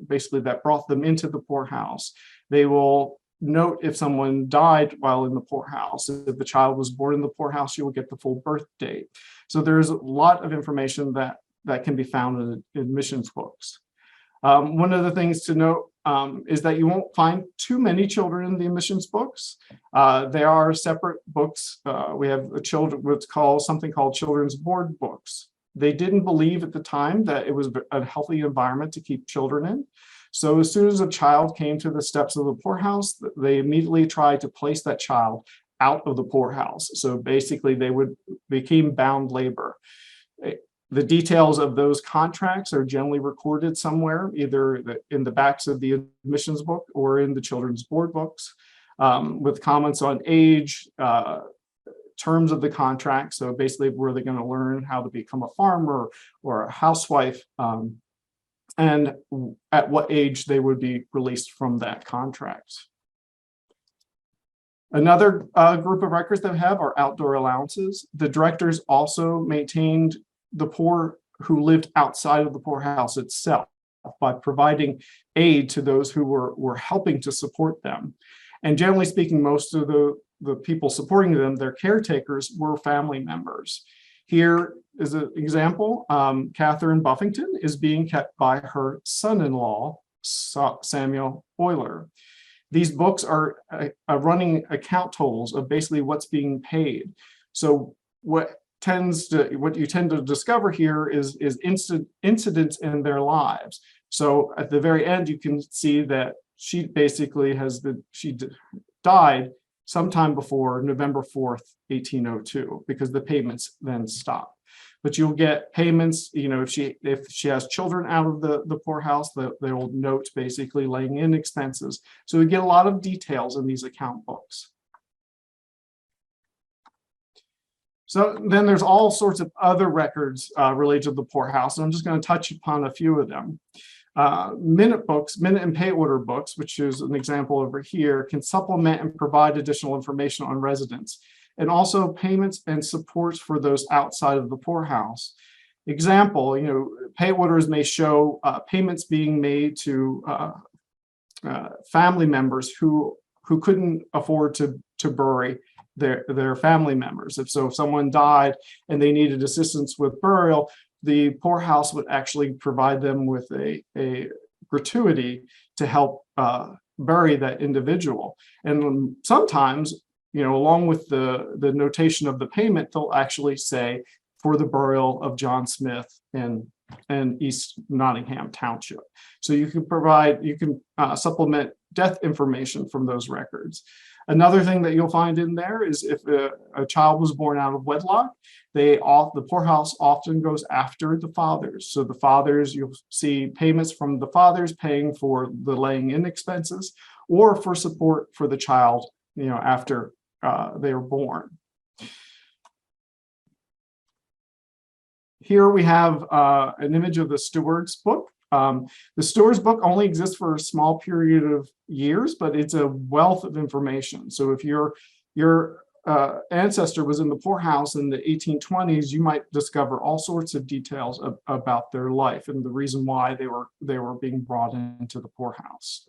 basically that brought them into the poorhouse. They will note if someone died while in the poorhouse. If the child was born in the poorhouse, you will get the full birth date. So there's a lot of information that can be found in admissions books. One of the things to note is that you won't find too many children in the admissions books. They are separate books. We have what's called something called children's board books. They didn't believe at the time that it was a healthy environment to keep children in. So as soon as a child came to the steps of the poorhouse, they immediately tried to place that child out of the poorhouse. So basically they became bound labor. The details of those contracts are generally recorded somewhere, either in the backs of the admissions book or in the children's board books, with comments on age, terms of the contract. So basically, were they going to learn how to become a farmer or a housewife, and at what age they would be released from that contract. Another group of records that we have are outdoor allowances. The directors also maintained the poor who lived outside of the poorhouse itself by providing aid to those who were helping to support them. And generally speaking, most of the people supporting them, their caretakers, were family members. Here is an example. Catherine Buffington is being kept by her son-in-law, Samuel Euler. These books are running account totals of basically what's being paid. So what you tend to discover here is incidents in their lives. So at the very end, you can see that she basically died sometime before November 4th, 1802, because the payments then stop. But you'll get payments, if she has children out of the poorhouse, they'll note basically laying in expenses. So we get a lot of details in these account books. So then there's all sorts of other records related to the poorhouse, and I'm just going to touch upon a few of them. Minute and pay order books, which is an example over here, can supplement and provide additional information on residents, and also payments and supports for those outside of the poorhouse. Example, pay orders may show payments being made to family members who couldn't afford to bury their family members. If someone died and they needed assistance with burial, the poorhouse would actually provide them with a gratuity to help bury that individual. And sometimes, along with the notation of the payment, they'll actually say for the burial of John Smith in East Nottingham Township. So you can supplement death information from those records. Another thing that you'll find in there is if a child was born out of wedlock, the poorhouse often goes after the fathers. So the fathers, you'll see payments from the fathers paying for the laying in expenses or for support for the child, after they are born. Here we have an image of the steward's book. The steward's book only exists for a small period of years, but it's a wealth of information. So if your ancestor was in the poorhouse in the 1820s, you might discover all sorts of details about their life and the reason why they were being brought into the poorhouse.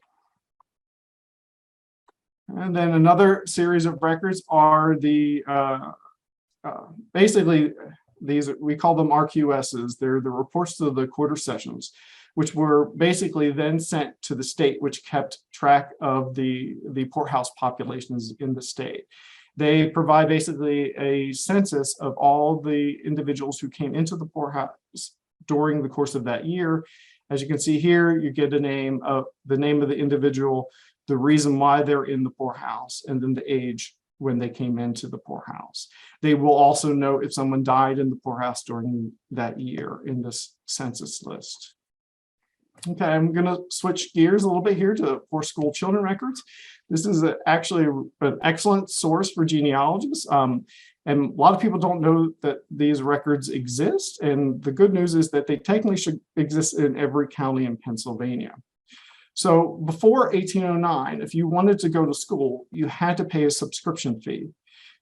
And then another series of records are the basically these, we call them RQSs. They're the reports to the quarter sessions, which were basically then sent to the state, which kept track of the poorhouse populations in the state. They provide basically a census of all the individuals who came into the poorhouse during the course of that year. As you can see here, you get the name of the individual, the reason why they're in the poorhouse, and then the age when they came into the poorhouse. They will also note if someone died in the poorhouse during that year in this census list. Okay, I'm going to switch gears a little bit here to poor school children records. This is actually an excellent source for genealogists. And a lot of people don't know that these records exist. And the good news is that they technically should exist in every county in Pennsylvania. So before 1809, if you wanted to go to school, you had to pay a subscription fee.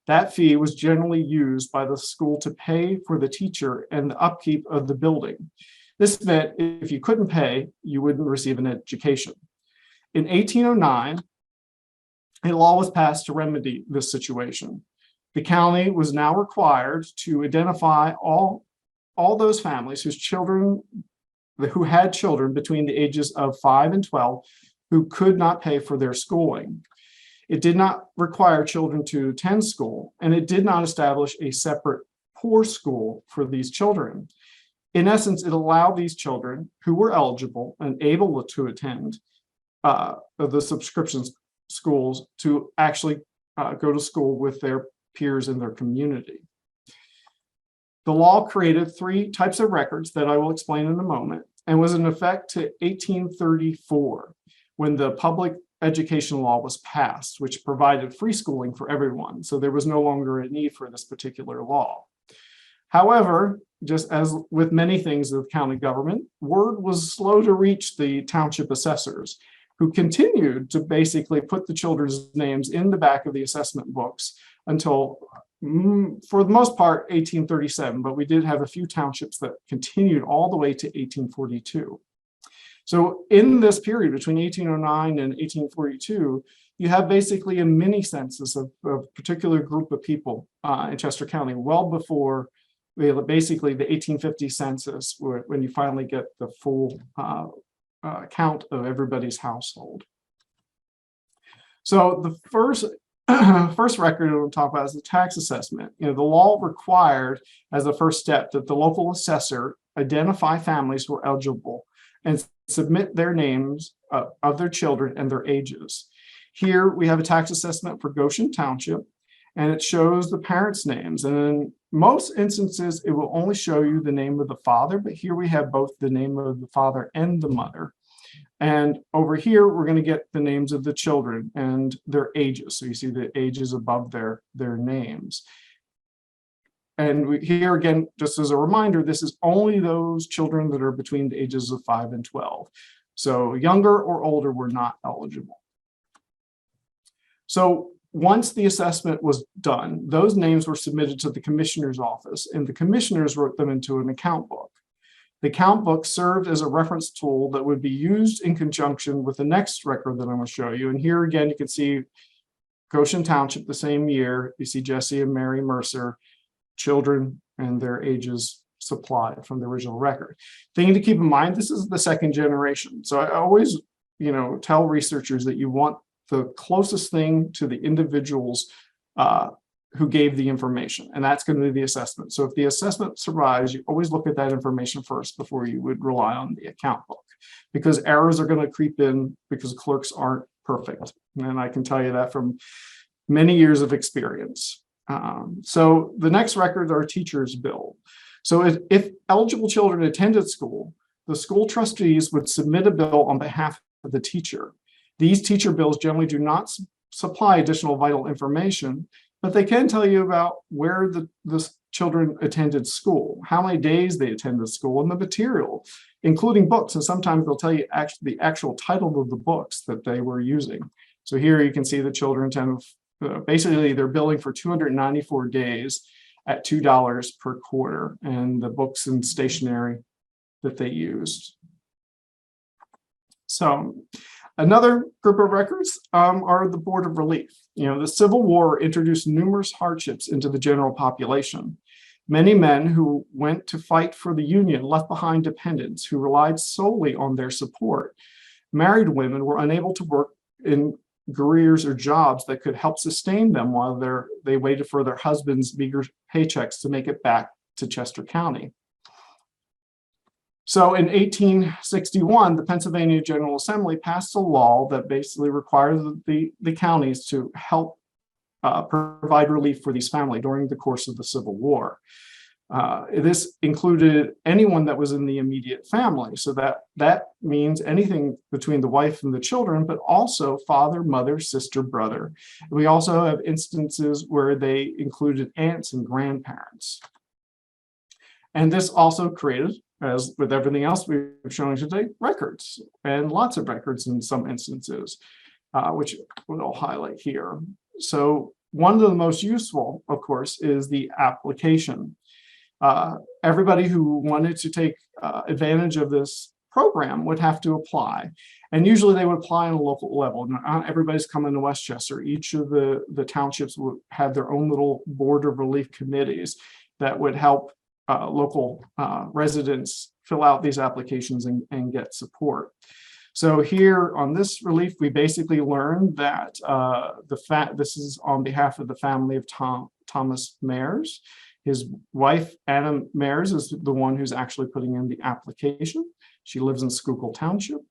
That fee was generally used by the school to pay for the teacher and the upkeep of the building. This meant if you couldn't pay, you wouldn't receive an education. In 1809, a law was passed to remedy this situation. The county was now required to identify all those families who had children between the ages of 5 and 12 who could not pay for their schooling. It did not require children to attend school, and it did not establish a separate poor school for these children. In essence, it allowed these children who were eligible and able to attend the subscription schools to actually go to school with their peers in their community. The law created 3 types of records that I will explain in a moment, and was in effect to 1834 when the public education law was passed, which provided free schooling for everyone. So there was no longer a need for this particular law. However, just as with many things of county government, word was slow to reach the township assessors, who continued to basically put the children's names in the back of the assessment books until, for the most part, 1837. But we did have a few townships that continued all the way to 1842. So in this period between 1809 and 1842, you have basically a mini census of a particular group of people in Chester County, well before basically the 1850 census, when you finally get the full count of everybody's household. So the first record we'll talk about is the tax assessment. The law required as a first step that the local assessor identify families who are eligible and submit their names of their children and their ages. Here we have a tax assessment for Goshen Township, and it shows the parents' names. And in most instances, it will only show you the name of the father, but here we have both the name of the father and the mother. And over here, we're going to get the names of the children and their ages. So you see the ages above their names. And here again, just as a reminder, this is only those children that are between the ages of 5 and 12. So younger or older were not eligible. So once the assessment was done, those names were submitted to the commissioner's office, and the commissioners wrote them into an account book. The account book served as a reference tool that would be used in conjunction with the next record that I'm going to show you. And here again, you can see Goshen Township the same year. You see Jesse and Mary Mercer, children and their ages supplied from the original record. Thing to keep in mind, this is the second generation. So I always, tell researchers that you want the closest thing to the individuals who gave the information, and that's going to be the assessment. So if the assessment survives, you always look at that information first before you would rely on the account book, because errors are going to creep in because clerks aren't perfect. And I can tell you that from many years of experience. So the next records are teachers' bill. So if eligible children attended school, the school trustees would submit a bill on behalf of the teacher. These teacher bills generally do not supply additional vital information, but they can tell you about where the children attended school, how many days they attended school, and the material, including books. And sometimes they'll tell you the actual title of the books that they were using. So here you can see the children attend, basically they're billing for 294 days at $2 per quarter, and the books and stationery that they used. So another group of records are the Board of Relief. The Civil War introduced numerous hardships into the general population. Many men who went to fight for the Union left behind dependents who relied solely on their support. Married women were unable to work in careers or jobs that could help sustain them while they waited for their husbands' meager paychecks to make it back to Chester County. So in 1861, the Pennsylvania General Assembly passed a law that basically required the counties to help provide relief for these families during the course of the Civil War. This included anyone that was in the immediate family. So that means anything between the wife and the children, but also father, mother, sister, brother. We also have instances where they included aunts and grandparents. And this also created, as with everything else we've shown today, records, and lots of records in some instances, which we'll highlight here. So one of the most useful, of course, is the application. Everybody who wanted to take advantage of this program would have to apply. And usually they would apply on a local level. Not everybody's coming to Westchester. Each of the townships would have their own little Board of Relief committees that would help local residents fill out these applications and get support. So here on this relief, we basically learned that this is on behalf of the family of Thomas Mayers. His wife, Anna Mayers, is the one who's actually putting in the application. She lives in Schuylkill Township.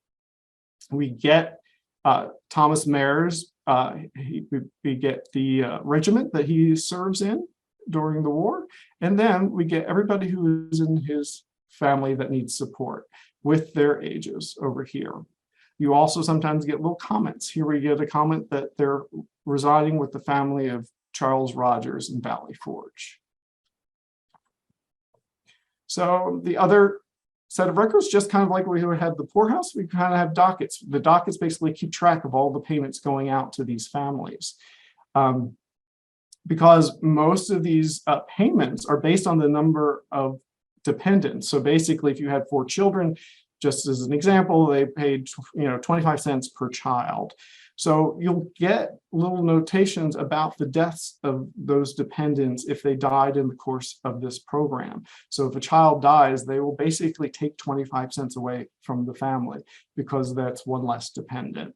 We get Thomas Mayers, we get the regiment that he serves in during the war, and then we get everybody who is in his family that needs support with their ages over here. You also sometimes get little comments. Here we get a comment that they're residing with the family of Charles Rogers in Valley Forge. So the other set of records, just kind of like we had the poorhouse, we kind of have dockets. The dockets basically keep track of all the payments going out to these families. Because most of these payments are based on the number of dependents. So basically, if you had 4 children, just as an example, they paid 25 cents per child. So you'll get little notations about the deaths of those dependents if they died in the course of this program. So if a child dies, they will basically take 25 cents away from the family because that's one less dependent.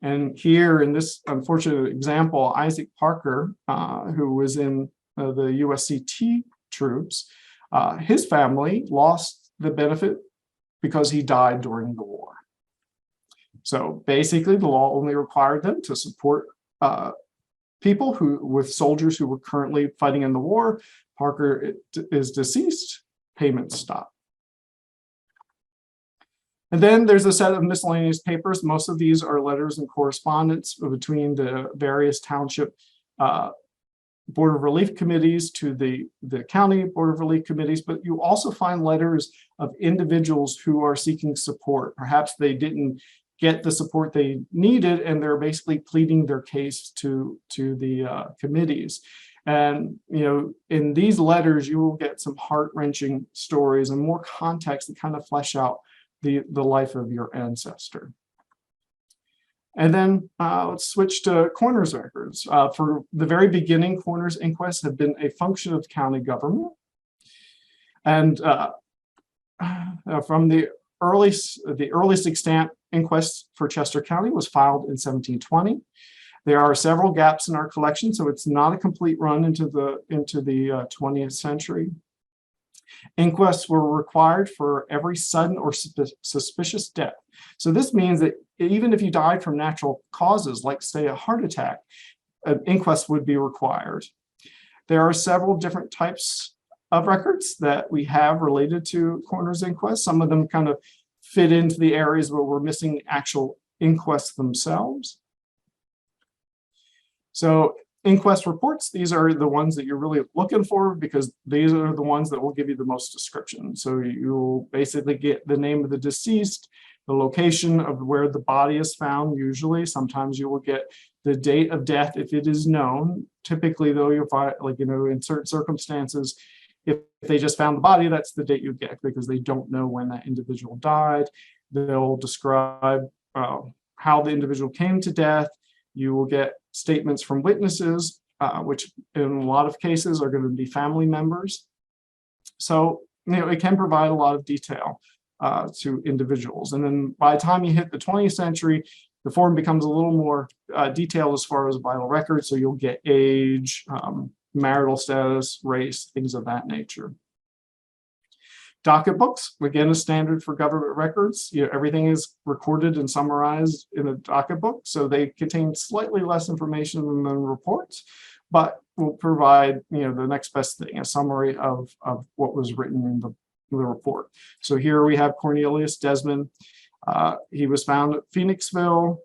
And here in this unfortunate example, Isaac Parker, who was in the USCT troops, his family lost the benefit because he died during the war. So basically, the law only required them to support people with soldiers who were currently fighting in the war. Parker is deceased, payments stop. And then there's a set of miscellaneous papers. Most of these are letters and correspondence between the various township Board of Relief committees to the county Board of Relief committees, but you also find letters of individuals who are seeking support. Perhaps they didn't get the support they needed, and they're basically pleading their case to the committees. And in these letters, you will get some heart-wrenching stories and more context that kind of flesh out the life of your ancestor. And then let's switch to coroner's records. For the very beginning, coroner's inquests have been a function of county government. And from the earliest extant inquest for Chester County was filed in 1720. There are several gaps in our collection, so it's not a complete run into the 20th century. Inquests were required for every sudden or suspicious death. So this means that even if you died from natural causes, like say a heart attack, an inquest would be required. There are several different types of records that we have related to coroner's inquests. Some of them kind of fit into the areas where we're missing actual inquests themselves. So inquest reports, these are the ones that you're really looking for because these are the ones that will give you the most description. So you'll basically get the name of the deceased, the location of where the body is found usually. Sometimes you will get the date of death if it is known. Typically though, you'll find, in certain circumstances, if they just found the body, that's the date you get because they don't know when that individual died. They'll describe how the individual came to death. You will get statements from witnesses, which in a lot of cases are going to be family members. So, it can provide a lot of detail to individuals. And then by the time you hit the 20th century, the form becomes a little more detailed as far as vital records. So you'll get age, marital status, race, things of that nature. Docket books, again, is standard for government records. Everything is recorded and summarized in a docket book, so they contain slightly less information than the reports, but will provide, the next best thing, a summary of what was written in the report. So here we have Cornelius Desmond. He was found at Phoenixville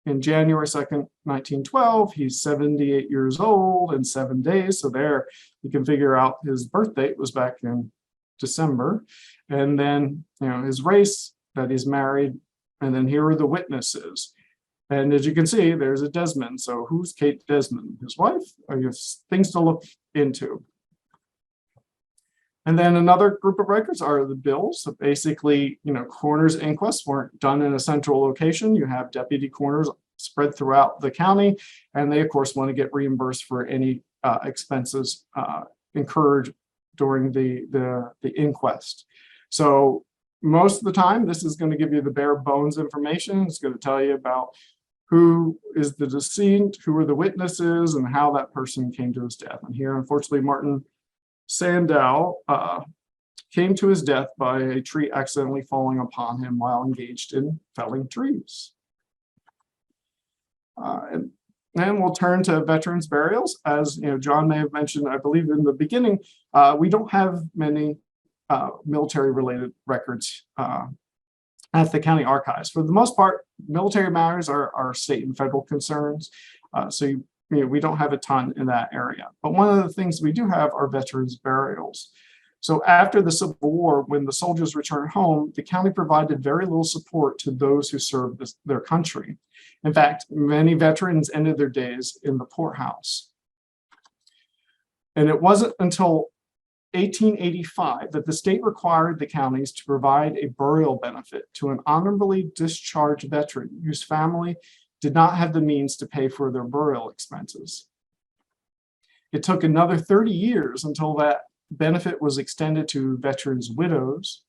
in January 2nd, 1912. He's 78 years old and 7 days. So there you can figure out his birth date was back in December. And then, his race, that he's married. And then here are the witnesses. And as you can see, there's a Desmond. So who's Kate Desmond? His wife? Or things to look into. And then another group of records are the bills. So basically, coroner's inquests weren't done in a central location. You have deputy coroners spread throughout the county, and they, of course, want to get reimbursed for any expenses incurred during the inquest. So most of the time, this is going to give you the bare bones information. It's going to tell you about who is the decedent, who are the witnesses, and how that person came to his death. And here, unfortunately, Martin Sandow came to his death by a tree accidentally falling upon him while engaged in felling trees. And then we'll turn to veterans burials. As John may have mentioned, I believe in the beginning, we don't have many military-related records at the county archives. For the most part, military matters are state and federal concerns. So we don't have a ton in that area. But one of the things we do have are veterans burials. So after the Civil War, when the soldiers returned home, the county provided very little support to those who served their country. In fact, many veterans ended their days in the poorhouse. And it wasn't until 1885 that the state required the counties to provide a burial benefit to an honorably discharged veteran whose family did not have the means to pay for their burial expenses. It took another 30 years until that benefit was extended to veterans' widows.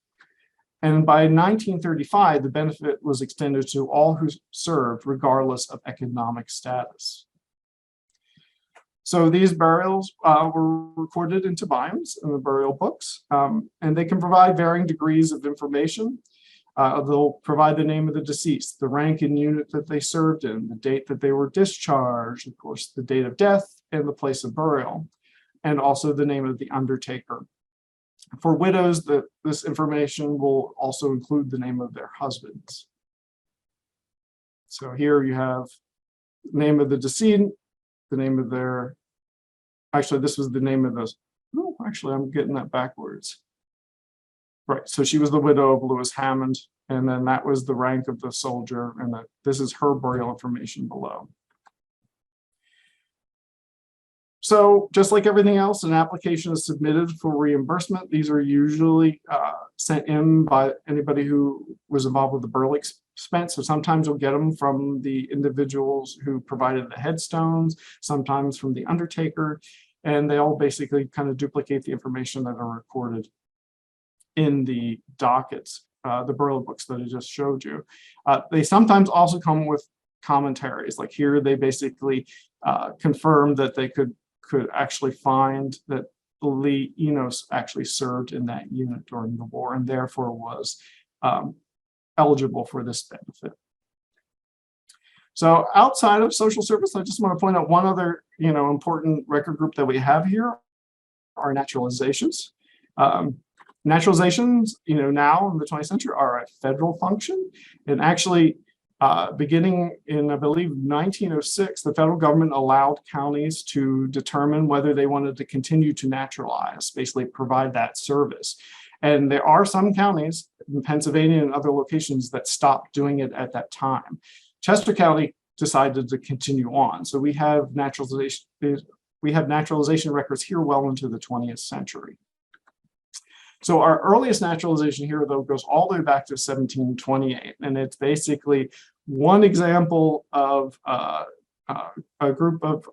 And by 1935, the benefit was extended to all who served, regardless of economic status. So these burials were recorded into volumes in the burial books, and they can provide varying degrees of information. They'll provide the name of the deceased, the rank and unit that they served in, the date that they were discharged, of course, the date of death and the place of burial, and also the name of the undertaker. For widows, this information will also include the name of their husbands. So here you have the name of the decedent, the name of their, actually, this was the name of those. Oh, actually, I'm getting that backwards. Right, so she was the widow of Lewis Hammond, and then that was the rank of the soldier, and this is her burial information below. So just like everything else, an application is submitted for reimbursement. These are usually sent in by anybody who was involved with the burial expense. So sometimes you'll get them from the individuals who provided the headstones, sometimes from the undertaker, and they all basically kind of duplicate the information that are recorded in the dockets, the burial books that I just showed you. They sometimes also come with commentaries. Like here, they basically confirm that they could actually find that Lee Enos actually served in that unit during the war and therefore was eligible for this benefit. So outside of social service, I just want to point out one other important record group that we have here are naturalizations. Naturalizations, now in the 20th century are a federal function, and actually beginning in, I believe, 1906, the federal government allowed counties to determine whether they wanted to continue to naturalize, basically provide that service. And there are some counties in Pennsylvania and other locations that stopped doing it at that time. Chester County decided to continue on. So we have naturalization records here well into the 20th century. So our earliest naturalization here, though, goes all the way back to 1728, and it's basically one example of a group of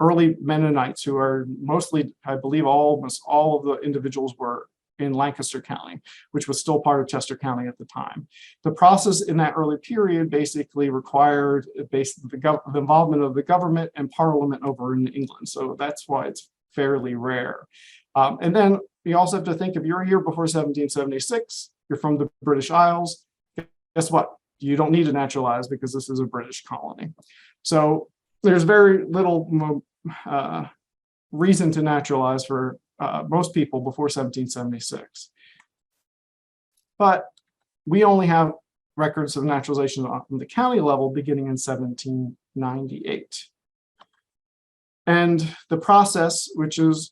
early Mennonites who are mostly, I believe, almost all of the individuals were in Lancaster County, which was still part of Chester County at the time. The process in that early period basically required the involvement of the government and Parliament over in England. So that's why it's fairly rare. And then you also have to think, if you're here before 1776, you're from the British Isles, guess what? You don't need to naturalize because this is a British colony. So there's very little reason to naturalize for most people before 1776. But we only have records of naturalization on the county level beginning in 1798. And the process, which is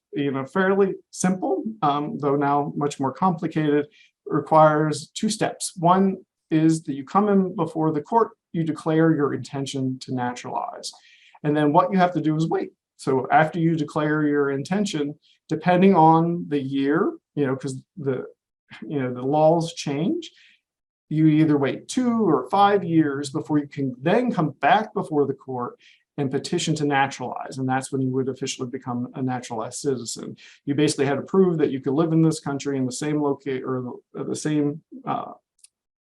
fairly simple, though now much more complicated, requires two steps. One is that you come in before the court, you declare your intention to naturalize. And then what you have to do is wait. So after you declare your intention, depending on the year, because the laws change, you either wait 2 or 5 years before you can then come back before the court and petition to naturalize. And that's when you would officially become a naturalized citizen. You basically had to prove that you could live in this country in the same locate or the same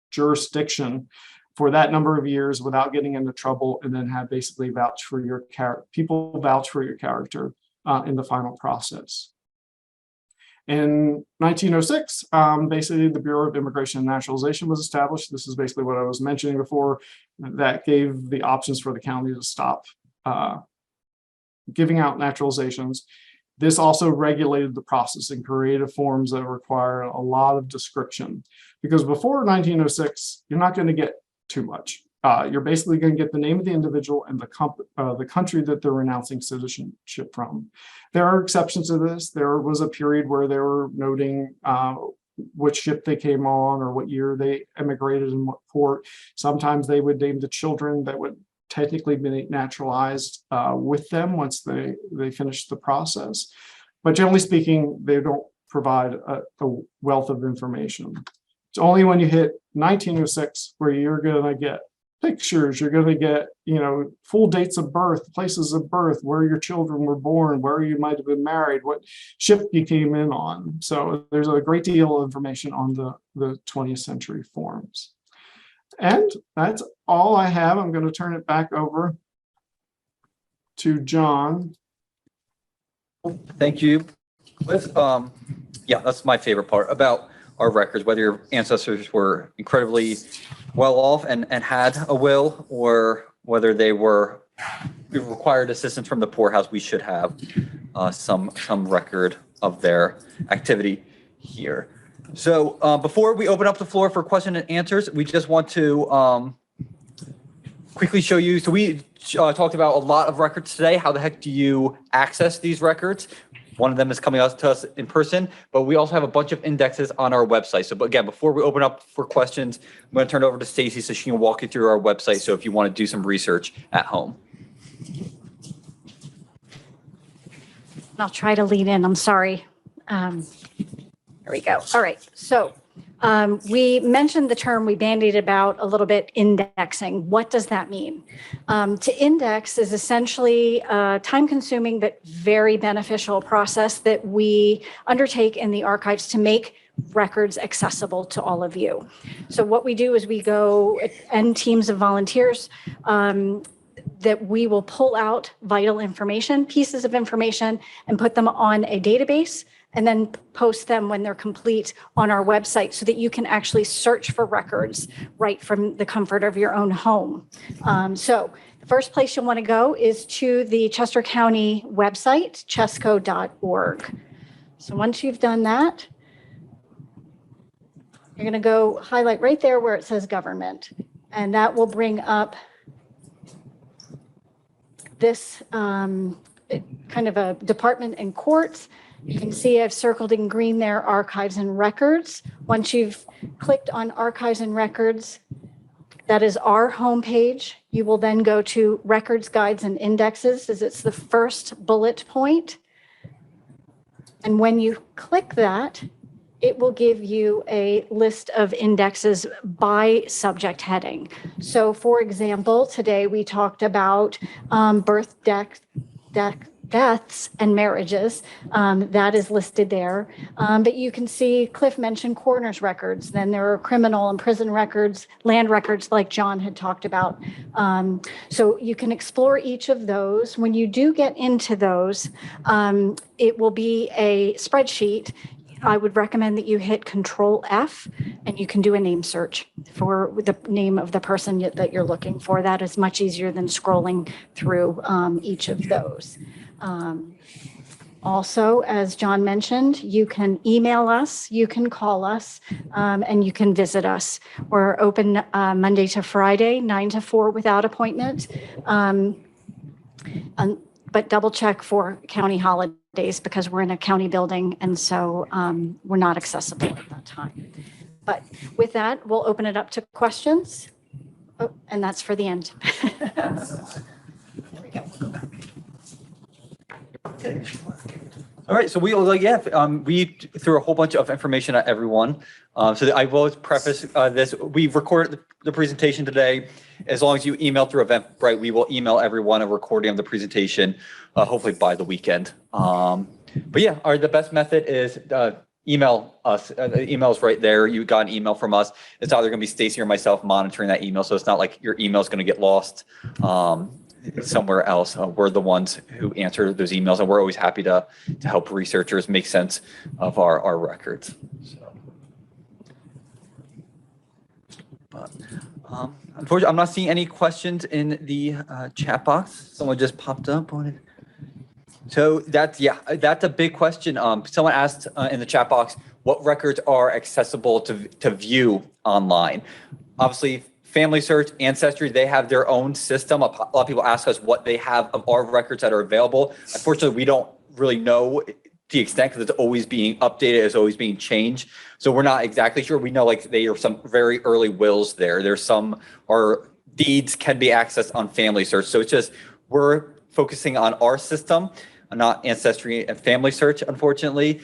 jurisdiction for that number of years without getting into trouble, and then have basically vouch for your people vouch for your character in the final process. In 1906, basically the Bureau of Immigration and Naturalization was established. This is basically what I was mentioning before. That gave the options for the county to stop giving out naturalizations. This also regulated the process and created forms that require a lot of description. Because before 1906, you're not going to get too much. You're basically going to get the name of the individual and the country that they're renouncing citizenship from. There are exceptions to this. There was a period where they were noting which ship they came on or what year they emigrated and what port. Sometimes they would name the children that would technically be naturalized with them once they finished the process. But generally speaking, they don't provide a wealth of information. It's only when you hit 1906 where you're going to get pictures, you're going to get, full dates of birth, places of birth, where your children were born, where you might have been married, what ship you came in on. So there's a great deal of information on the 20th century forms. And that's all I have. I'm going to turn it back over to John. Thank you, Cliff. Yeah, that's my favorite part about our records, whether your ancestors were incredibly well off and had a will, or whether they required assistance from the poorhouse. We should have some record of their activity here. So before we open up the floor for question and answers, we just want to quickly show you. So we talked about a lot of records today. How the heck do you access these records? One of them is coming out to us in person, but we also have a bunch of indexes on our website. So again, before we open up for questions, I'm going to turn it over to Stacy so she can walk you through our website. So if you want to do some research at home. I'll try to lead in. I'm sorry. There we go. All right. So we mentioned the term, we bandied about a little bit, indexing. What does that mean? To index is essentially a time-consuming but very beneficial process that we undertake in the archives to make records accessible to all of you. So what we do is we go and teams of volunteers that we will pull out vital information, pieces of information, and put them on a database, and then post them when they're complete on our website so that you can actually search for records right from the comfort of your own home. So the first place you'll want to go is to the Chester County website, chesco.org. So once you've done that, you're going to go highlight right there where it says government, and that will bring up this kind of a department and courts. You can see I've circled in green there, archives and records. Once you've clicked on archives and records, that is our homepage. You will then go to records, guides, and indexes, as it's the first bullet point. And when you click that, it will give you a list of indexes by subject heading. So for example, today we talked about birth, deaths, and marriages. That is listed there. But you can see Cliff mentioned coroner's records. Then there are criminal and prison records, land records like John had talked about. So you can explore each of those. When you do get into those, it will be a spreadsheet. I would recommend that you hit Control F and you can do a name search for the name of the person that you're looking for. That is much easier than scrolling through each of those. Also, as John mentioned, you can email us, you can call us, and you can visit us. We're open Monday to Friday, 9 to 4 without appointment. But double check for county holidays because we're in a county building, and so we're not accessible at that time. But with that, we'll open it up to questions. Oh, and that's for the end. There we go. All right, so we threw a whole bunch of information at everyone. So I will preface this. We've recorded the presentation today. As long as you email through Eventbrite, we will email everyone a recording of the presentation, hopefully by the weekend. But yeah, the best method is email us. The email is right there. You got an email from us. It's either going to be Stacy or myself monitoring that email, so it's not like your email is going to get lost somewhere else. We're the ones who answer those emails, and we're always happy to help researchers make sense of our records. So, but unfortunately, I'm not seeing any questions in the chat box. Someone just popped up on it. So that's a big question. Someone asked in the chat box, what records are accessible to view online? Obviously, Family Search, Ancestry, they have their own system. A lot of people ask us what they have of our records that are available. Unfortunately, we don't really know the extent because it's always being updated, it's always being changed. So we're not exactly sure. We know like they are some very early wills there. There's some, or deeds can be accessed on Family Search. So it's just, we're focusing on our system, not Ancestry and Family Search, unfortunately.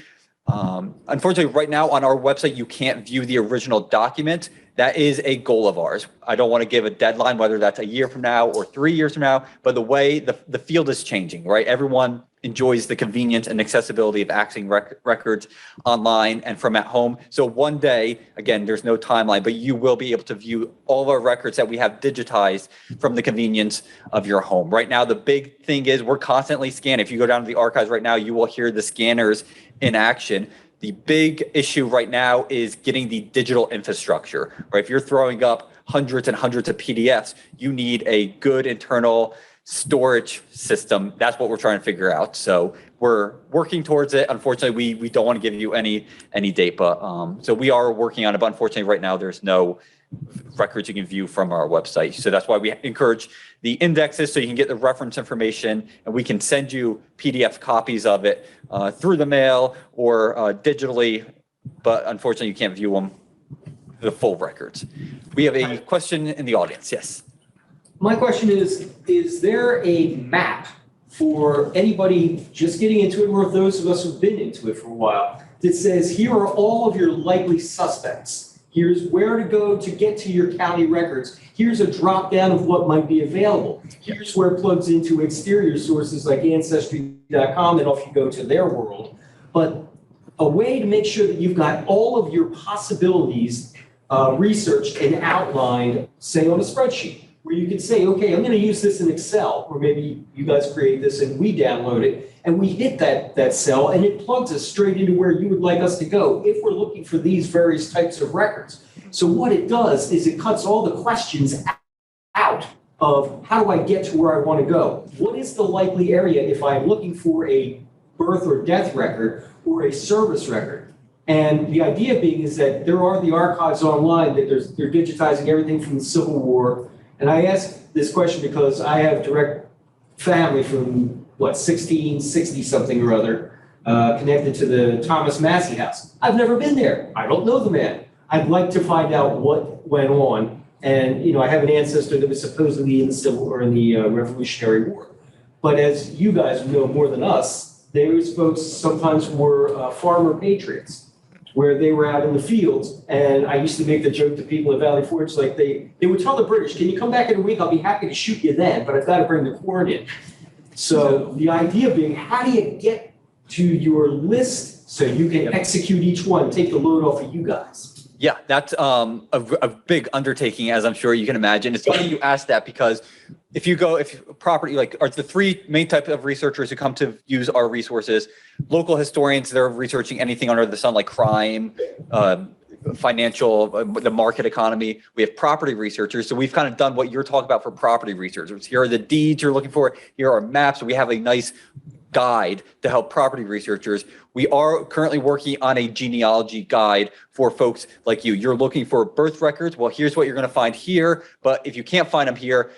Unfortunately, right now on our website, you can't view the original document. That is a goal of ours. I don't want to give a deadline, whether that's a year from now or 3 years from now, but the way the field is changing, right? Everyone enjoys the convenience and accessibility of accessing records online and from at home. So one day, again, there's no timeline, but you will be able to view all of our records that we have digitized from the convenience of your home. Right now, the big thing is we're constantly scanning. If you go down to the archives right now, you will hear the scanners in action. The big issue right now is getting the digital infrastructure, right? If you're throwing up hundreds and hundreds of PDFs, you need a good internal storage system. That's what we're trying to figure out. So we're working towards it. Unfortunately, we don't want to give you any date, but so we are working on it. But unfortunately, right now, there's no records you can view from our website. So that's why we encourage the indexes so you can get the reference information and we can send you PDF copies of it through the mail or digitally, but unfortunately you can't view them, the full records. We have a question in the audience, yes. My question is there a map for anybody just getting into it or those of us who've been into it for a while that says here are all of your likely suspects? Here's where to go to get to your county records. Here's a drop down of what might be available. Here's where it plugs into exterior sources like Ancestry.com and off you go to their world. But a way to make sure that you've got all of your possibilities researched and outlined, say on a spreadsheet, where you can say, okay, I'm going to use this in Excel, or maybe you guys create this and we download it, and we hit that cell, and it plugs us straight into where you would like us to go if we're looking for these various types of records. So what it does is it cuts all the questions out of how do I get to where I want to go? What is the likely area if I'm looking for a birth or death record or a service record? And the idea being is that there are the archives online that they're digitizing everything from the Civil War. And I ask this question because I have direct family from, 1660 something or other, connected to the Thomas Massey House. I've never been there. I don't know the man. I'd like to find out what went on. And, I have an ancestor that was supposedly in the Civil or in the Revolutionary War. But as you guys know more than us, those folks sometimes were farmer patriots, where they were out in the fields. And I used to make the joke to people at Valley Forge, like they would tell the British, can you come back in a week? I'll be happy to shoot you then, but I've got to bring the corn in. So the idea being, how do you get to your list so you can execute each one, take the load off of you guys? Yeah, that's a big undertaking, as I'm sure you can imagine. It's funny you ask that because if property, like are the three main types of researchers who come to use our resources, local historians, they're researching anything under the sun, like crime, financial, the market economy. We have property researchers. So we've kind of done what you're talking about for property researchers. Here are the deeds you're looking for. Here are maps. We have a nice guide to help property researchers. We are currently working on a genealogy guide for folks like you. You're looking for birth records. Well, here's what you're going to find here. But if you can't find them here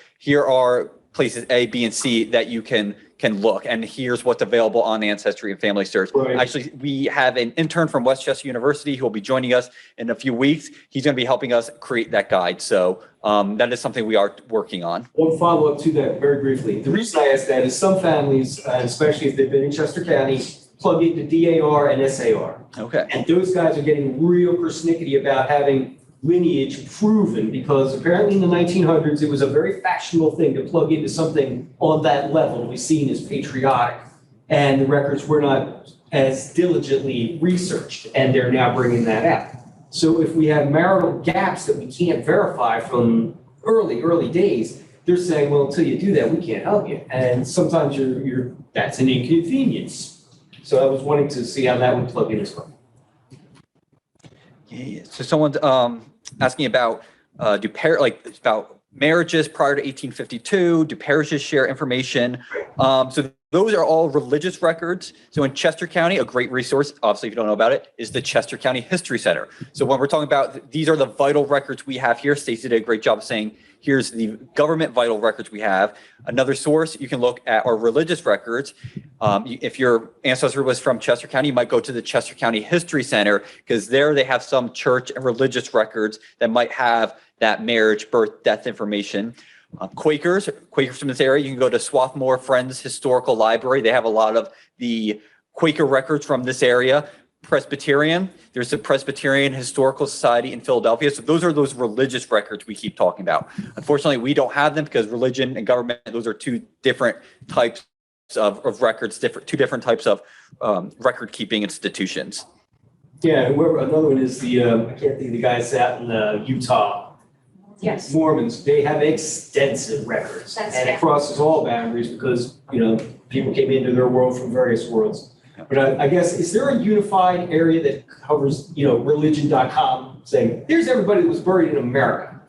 are places A, B, and C that you can look. And here's what's available on Ancestry and Family Search. Right. Actually, we have an intern from Westchester University who will be joining us in a few weeks. He's going to be helping us create that guide. So that is something we are working on. One follow-up to that very briefly. The reason I ask that is some families, especially if they've been in Chester County, plug into DAR and SAR. Okay. And those guys are getting real persnickety about having lineage proven because apparently in the 1900s, it was a very fashionable thing to plug into something on that level to be seen as patriotic. And the records were not as diligently researched, and they're now bringing that out. So if we have marital gaps that we can't verify from early days, they're saying, well, until you do that, we can't help you. And sometimes that's an inconvenience. So I was wanting to see how that would plug in as well. Yeah. So someone's asking about about marriages prior to 1852. Do parishes share information? So those are all religious records. So in Chester County, a great resource, obviously if you don't know about it, is the Chester County History Center. So when we're talking about, these are the vital records we have here. Stacey did a great job of saying, here's the government vital records we have. Another source, you can look at our religious records. If your ancestor was from Chester County, you might go to the Chester County History Center, because there they have some church and religious records that might have that marriage, birth, death information. Quakers from this area, you can go to Swarthmore Friends Historical Library. They have a lot of the Quaker records from this area. Presbyterian, there's the Presbyterian Historical Society in Philadelphia. So those are those religious records we keep talking about. Unfortunately, we don't have them because religion and government, those are two different types of records, two different types of record keeping institutions. Yeah, and another one is the, I can't think of the guys out in Utah. Yes. Mormons, they have extensive records. That's And right. it crosses all boundaries because, people came into their world from various worlds. But I guess, is there a unified area that covers, religion.com saying, here's everybody that was buried in America?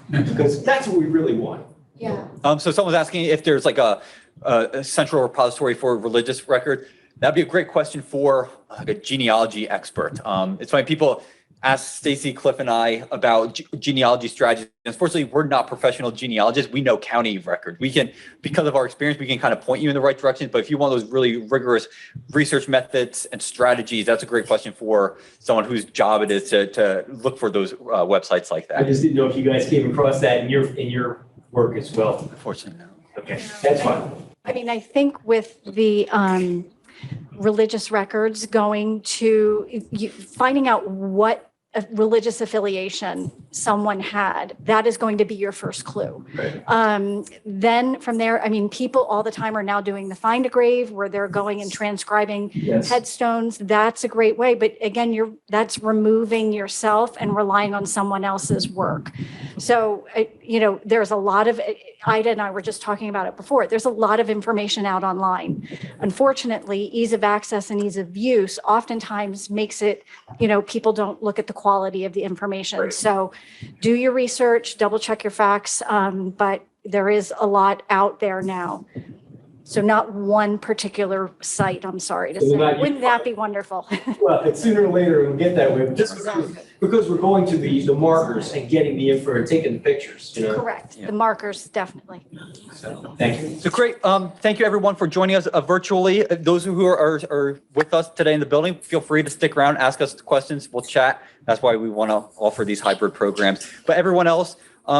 Because that's what we really want. Yeah. So someone's asking if there's like a central repository for religious record. That'd be a great question for like a genealogy expert. It's funny, people ask Stacey, Cliff, and I about genealogy strategies. Unfortunately, we're not professional genealogists. We know county record. We can, because of our experience, we can kind of point you in the right direction. But if you want those really rigorous research methods and strategies, that's a great question for someone whose job it is to look for those websites like I that. just didn't know if you guys came across that in your work as well. Unfortunately, no. Okay, that's fine. I mean, I think with the religious records going to finding out what a religious affiliation someone had, that is going to be your first clue. Right. Then from there, I mean, people all the time are now doing the Find a Grave where they're going and transcribing Yes. headstones. That's a great way. But again, that's removing yourself and relying on someone else's work. So, there's a lot of, Ida and I were just talking about it before. There's a lot of information out online. Unfortunately, ease of access and ease of use oftentimes makes it, people don't look at the quality of the information. Right. So do your research, double check your facts. But there is a lot out there now. So not one particular site, I'm sorry to So say. not- Wouldn't that be wonderful? Well, it's sooner or later it'll get that way, but just because we're going to the markers and getting the info and taking the pictures, Correct. Yeah. The markers, definitely. So, thank you. So great. Thank you everyone for joining us virtually. Those who are with us today in the building, feel free to stick around, ask us questions. We'll chat. That's why we want to offer these hybrid programs. But everyone else,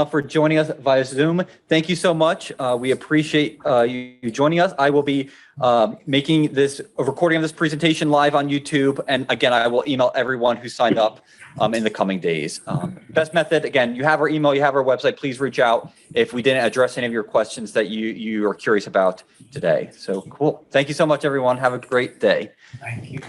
for joining us via Zoom, thank you so much. We appreciate you joining us. I will be making a recording of this presentation live on YouTube. And again, I will email everyone who signed up in the coming days. Best method, again, you have our email, you have our website. Please reach out if we didn't address any of your questions that you are curious about today. So cool. Thank you so much, everyone. Have a great day. Thank you.